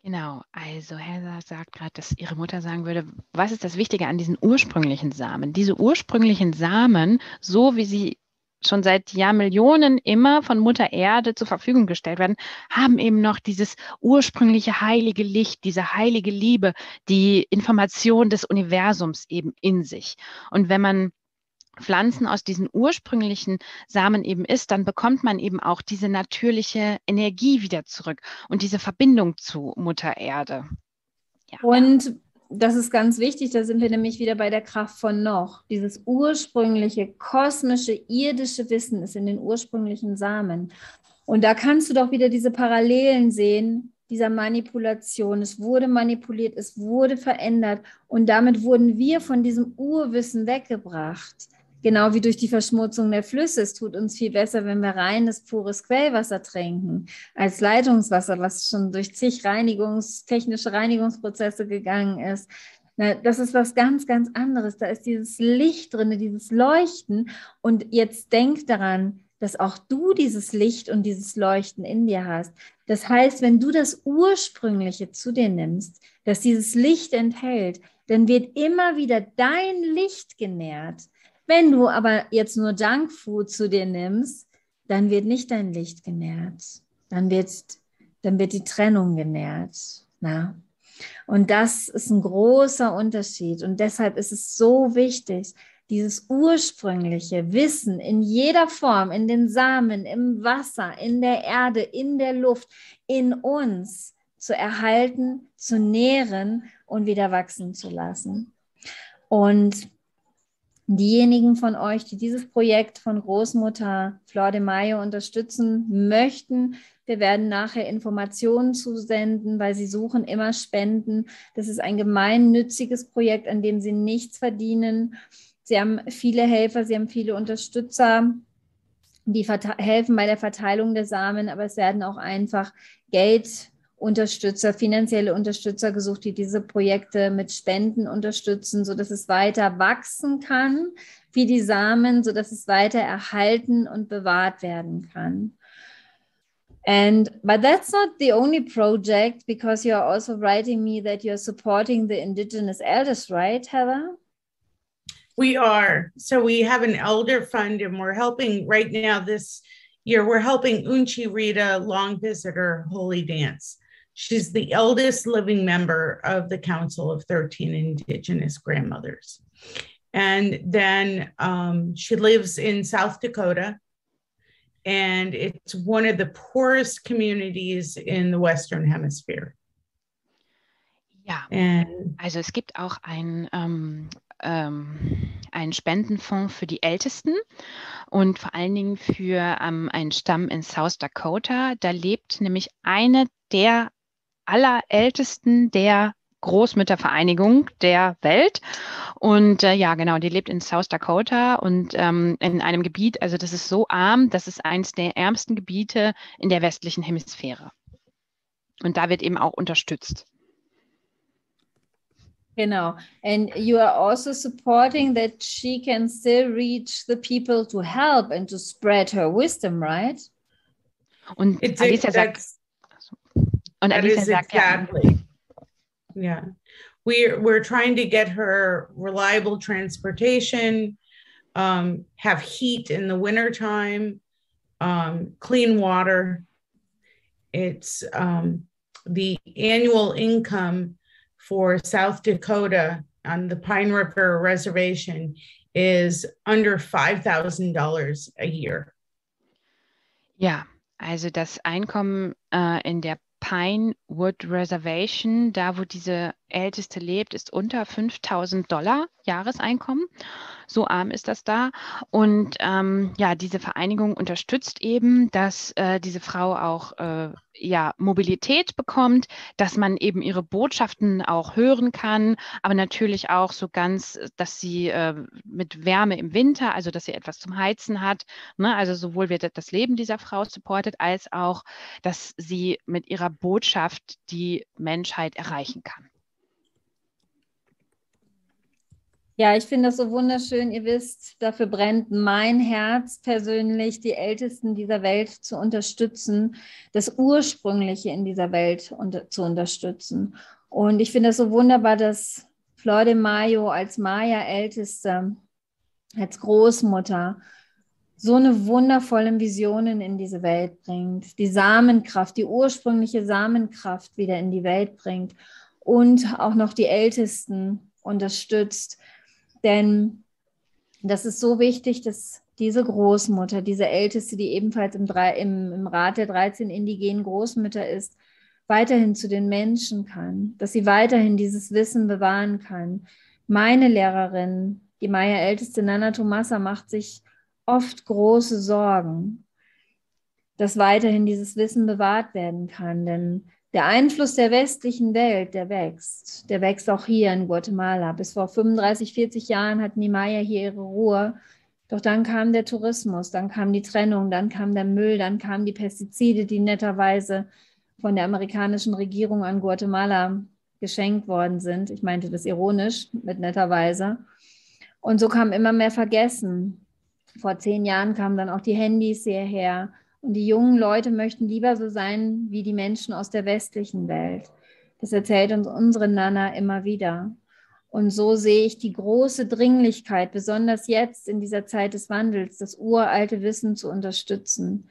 Genau, also Helga sagt gerade, dass ihre Mutter sagen würde, was ist das Wichtige an diesen ursprünglichen Samen? Diese ursprünglichen Samen, so wie sie schon seit Jahrmillionen immer von Mutter Erde zur Verfügung gestellt werden, haben eben noch dieses ursprüngliche heilige Licht, diese heilige Liebe, die Information des Universums eben in sich. Und wenn man Pflanzen aus diesen ursprünglichen Samen eben isst, dann bekommt man eben auch diese natürliche Energie wieder zurück und diese Verbindung zu Mutter Erde. Ja. Und das ist ganz wichtig, da sind wir nämlich wieder bei der Kraft von noch. Dieses ursprüngliche, kosmische, irdische Wissen ist in den ursprünglichen Samen. Und da kannst du doch wieder diese Parallelen sehen, dieser Manipulation. Es wurde manipuliert, es wurde verändert und damit wurden wir von diesem Urwissen weggebracht. Genau wie durch die Verschmutzung der Flüsse. Es tut uns viel besser, wenn wir reines, pures Quellwasser trinken, als Leitungswasser, was schon durch zig technische Reinigungsprozesse gegangen ist. Das ist was ganz, ganz anderes. Da ist dieses Licht drin, dieses Leuchten. Und jetzt denk daran, dass auch du dieses Licht und dieses Leuchten in dir hast. Das heißt, wenn du das Ursprüngliche zu dir nimmst, das dieses Licht enthält, dann wird immer wieder dein Licht genährt. Wenn du aber jetzt nur Junkfood zu dir nimmst, dann wird nicht dein Licht genährt. Dann wird die Trennung genährt. Na? Und das ist ein großer Unterschied. Und deshalb ist es so wichtig, dieses ursprüngliche Wissen in jeder Form, in den Samen, im Wasser, in der Erde, in der Luft, in uns zu erhalten, zu nähren und wieder wachsen zu lassen. Und diejenigen von euch, die dieses Projekt von Großmutter Flordemayo unterstützen möchten, wir werden nachher Informationen zusenden, weil sie suchen immer Spenden. Das ist ein gemeinnütziges Projekt, an dem sie nichts verdienen. Sie haben viele Helfer, sie haben viele Unterstützer, die helfen bei der Verteilung der Samen, aber es werden auch einfach Geldunterstützer, finanzielle Unterstützer gesucht, die diese Projekte mit Spenden unterstützen, sodass es weiter wachsen kann, wie die Samen, sodass es weiter erhalten und bewahrt werden kann. But that's not the only project, because you're also writing me that you're supporting the indigenous elders, right, Heather? We are. So we have an elder fund, and we're helping right now this year, we're helping Unchi Rita Long Visitor Holy Dance. She's the eldest living member of the Council of 13 Indigenous Grandmothers. And then she lives in South Dakota, and it's one of the poorest communities in the Western Hemisphere. Ja, and also es gibt auch einen Spendenfonds für die Ältesten und vor allen Dingen für einen Stamm in South Dakota. Da lebt nämlich eine der allerältesten der Großmüttervereinigung der Welt. Und ja, genau, die lebt in South Dakota und in einem Gebiet, also das ist so arm, das ist eines der ärmsten Gebiete in der westlichen Hemisphäre. Und da wird eben auch unterstützt. Genau. And you are also supporting that she can still reach the people to help and to spread her wisdom, right? Und Alicia sagt, exactly. Yeah. We're trying to get her reliable transportation, have heat in the wintertime, clean water. It's the annual income for South Dakota on the Pine River Reservation is under $5,000 a year. Ja, also das Einkommen in der Pinewood Reservation, da wo diese Älteste lebt, ist unter $5.000 Jahreseinkommen. So arm ist das da. Und ja, diese Vereinigung unterstützt eben, dass diese Frau auch ja, Mobilität bekommt, dass man eben ihre Botschaften auch hören kann, aber natürlich auch so ganz, dass sie mit Wärme im Winter, also dass sie etwas zum Heizen hat, ne? Also sowohl wird das Leben dieser Frau supportet, als auch, dass sie mit ihrer Botschaft die Menschheit erreichen kann. Ja, ich finde das so wunderschön. Ihr wisst, dafür brennt mein Herz persönlich, die Ältesten dieser Welt zu unterstützen, das Ursprüngliche in dieser Welt zu unterstützen. Und ich finde das so wunderbar, dass Flordemayo als Mayaälteste, als Großmutter, so eine wundervolle Visionen in diese Welt bringt, die Samenkraft, die ursprüngliche Samenkraft wieder in die Welt bringt und auch noch die Ältesten unterstützt. Denn das ist so wichtig, dass diese Großmutter, diese Älteste, die ebenfalls im Rat der 13 indigenen Großmütter ist, weiterhin zu den Menschen kann, dass sie weiterhin dieses Wissen bewahren kann. Meine Lehrerin, die Mayaälteste Nana Tomasa, macht sich oft große Sorgen, dass weiterhin dieses Wissen bewahrt werden kann, denn der Einfluss der westlichen Welt, der wächst auch hier in Guatemala. Bis vor 35, 40 Jahren hatten die Maya hier ihre Ruhe. Doch dann kam der Tourismus, dann kam die Trennung, dann kam der Müll, dann kamen die Pestizide, die netterweise von der amerikanischen Regierung an Guatemala geschenkt worden sind. Ich meinte das ironisch, mit netterweise. Und so kam immer mehr Vergessen. Vor 10 Jahren kamen dann auch die Handys hierher. Und die jungen Leute möchten lieber so sein wie die Menschen aus der westlichen Welt. Das erzählt uns unsere Nana immer wieder. Und so sehe ich die große Dringlichkeit, besonders jetzt in dieser Zeit des Wandels, das uralte Wissen zu unterstützen,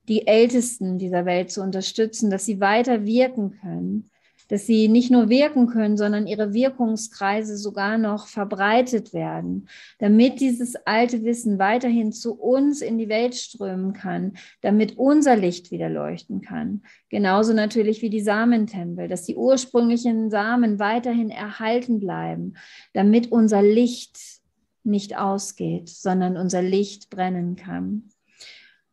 die Ältesten dieser Welt zu unterstützen, dass sie weiter wirken können, dass sie nicht nur wirken können, sondern ihre Wirkungskreise sogar noch verbreitet werden, damit dieses alte Wissen weiterhin zu uns in die Welt strömen kann, damit unser Licht wieder leuchten kann. Genauso natürlich wie die Samentempel, dass die ursprünglichen Samen weiterhin erhalten bleiben, damit unser Licht nicht ausgeht, sondern unser Licht brennen kann.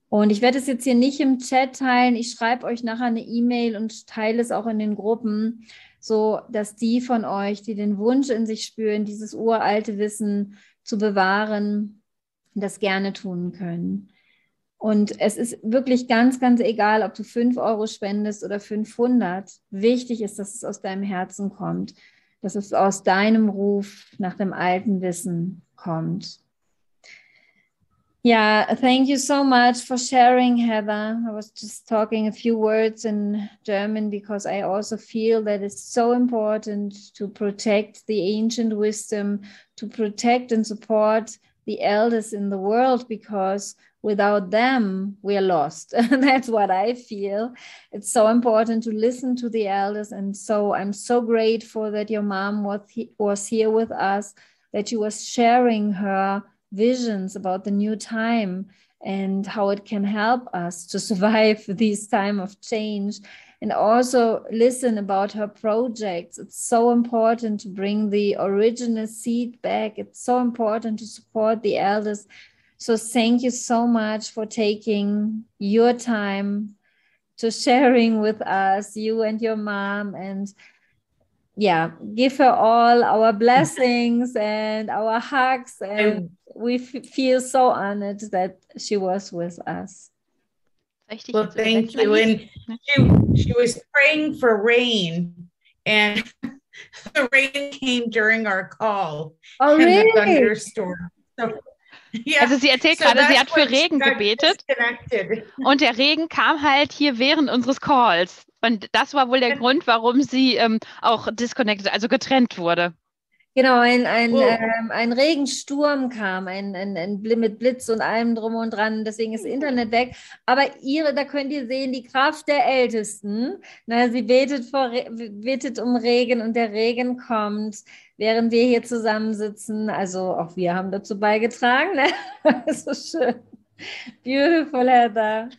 Und ich werde es jetzt hier nicht im Chat teilen. Ich schreibe euch nachher eine E-Mail und teile es auch in den Gruppen, so dass die von euch, die den Wunsch in sich spüren, dieses uralte Wissen zu bewahren, das gerne tun können. Und es ist wirklich ganz, ganz egal, ob du 5 Euro spendest oder 500. Wichtig ist, dass es aus deinem Herzen kommt, dass es aus deinem Ruf nach dem alten Wissen kommt. Yeah, thank you so much for sharing, Heather. I was just talking a few words in German because I also feel that it's so important to protect the ancient wisdom, to protect and support the elders in the world, because without them, we are lost. That's what I feel. It's so important to listen to the elders. And so I'm so grateful that your mom was here with us, that she was sharing her visions about the new time and how it can help us to survive this time of change, and also listen about her projects. It's so important to bring the original seed back. It's so important to support the elders. So thank you so much for taking your time to sharing with us, you and your mom, and yeah, give her all our blessings and our hugs, and we feel so honored that she was with us. Well, thank you. And she was praying for rain, and the rain came during our call. Oh, really? And the thunderstorm. So, yeah. Also sie erzählt gerade, sie hat für Regen gebetet und der Regen kam halt hier während unseres Calls. Und das war wohl der Grund, warum sie auch disconnected, also getrennt wurde. Genau, ein Regensturm kam, mit Blitz und allem drum und dran, deswegen ist das Internet weg. Aber da könnt ihr sehen, die Kraft der Ältesten. Na, sie betet um Regen und der Regen kommt. während wir hier zusammensitzen. Also auch wir haben dazu beigetragen. Ne? So schön. Beautiful, Heather.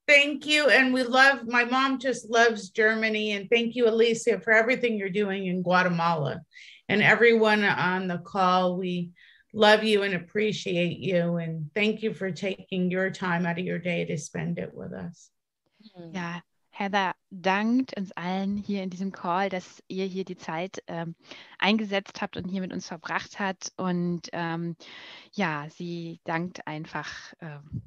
Thank you. And my mom just loves Germany. And thank you, Alicia, for everything you're doing in Guatemala. And everyone on the call, we love you and appreciate you. And thank you for taking your time out of your day to spend it with us. Ja, Heather dankt uns allen hier in diesem Call, dass ihr hier die Zeit eingesetzt habt und hier mit uns verbracht habt. Und ja, sie dankt einfach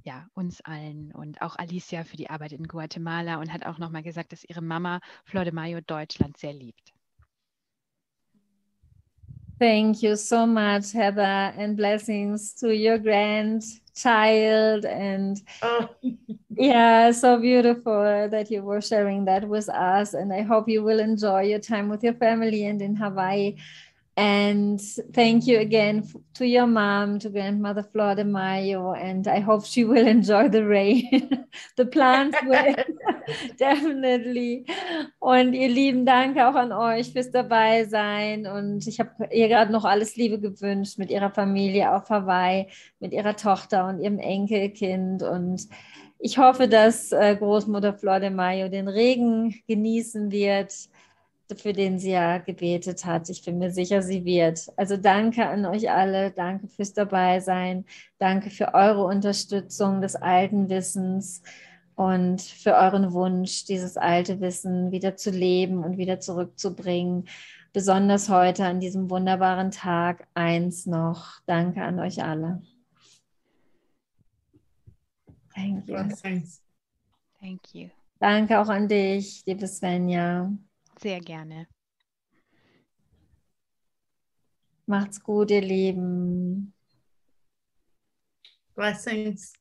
ja, uns allen und auch Alicia für die Arbeit in Guatemala und hat auch nochmal gesagt, dass ihre Mama Flordemayo Deutschland sehr liebt. Thank you so much, Heather, and blessings to your grandchild. And yeah, so beautiful that you were sharing that with us. And I hope you will enjoy your time with your family and in Hawaii. And thank you again to your mom, to Grandmother Flordemayo, and I hope she will enjoy the rain. The plants will definitely. Und ihr Lieben, danke auch an euch fürs Dabeisein. Und ich habe ihr gerade noch alles Liebe gewünscht mit ihrer Familie auf Hawaii, mit ihrer Tochter und ihrem Enkelkind. Und ich hoffe, dass Großmutter Flordemayo den Regen genießen wird, für den sie ja gebetet hat. Ich bin mir sicher, sie wird. Also danke an euch alle, danke fürs Dabeisein, danke für eure Unterstützung des alten Wissens und für euren Wunsch, dieses alte Wissen wieder zu leben und wieder zurückzubringen. Besonders heute an diesem wunderbaren Tag eins noch. Danke an euch alle. Thank you. Thank you. Danke auch an dich, liebe Svenja. Sehr gerne. Macht's gut, ihr Lieben. Blessings.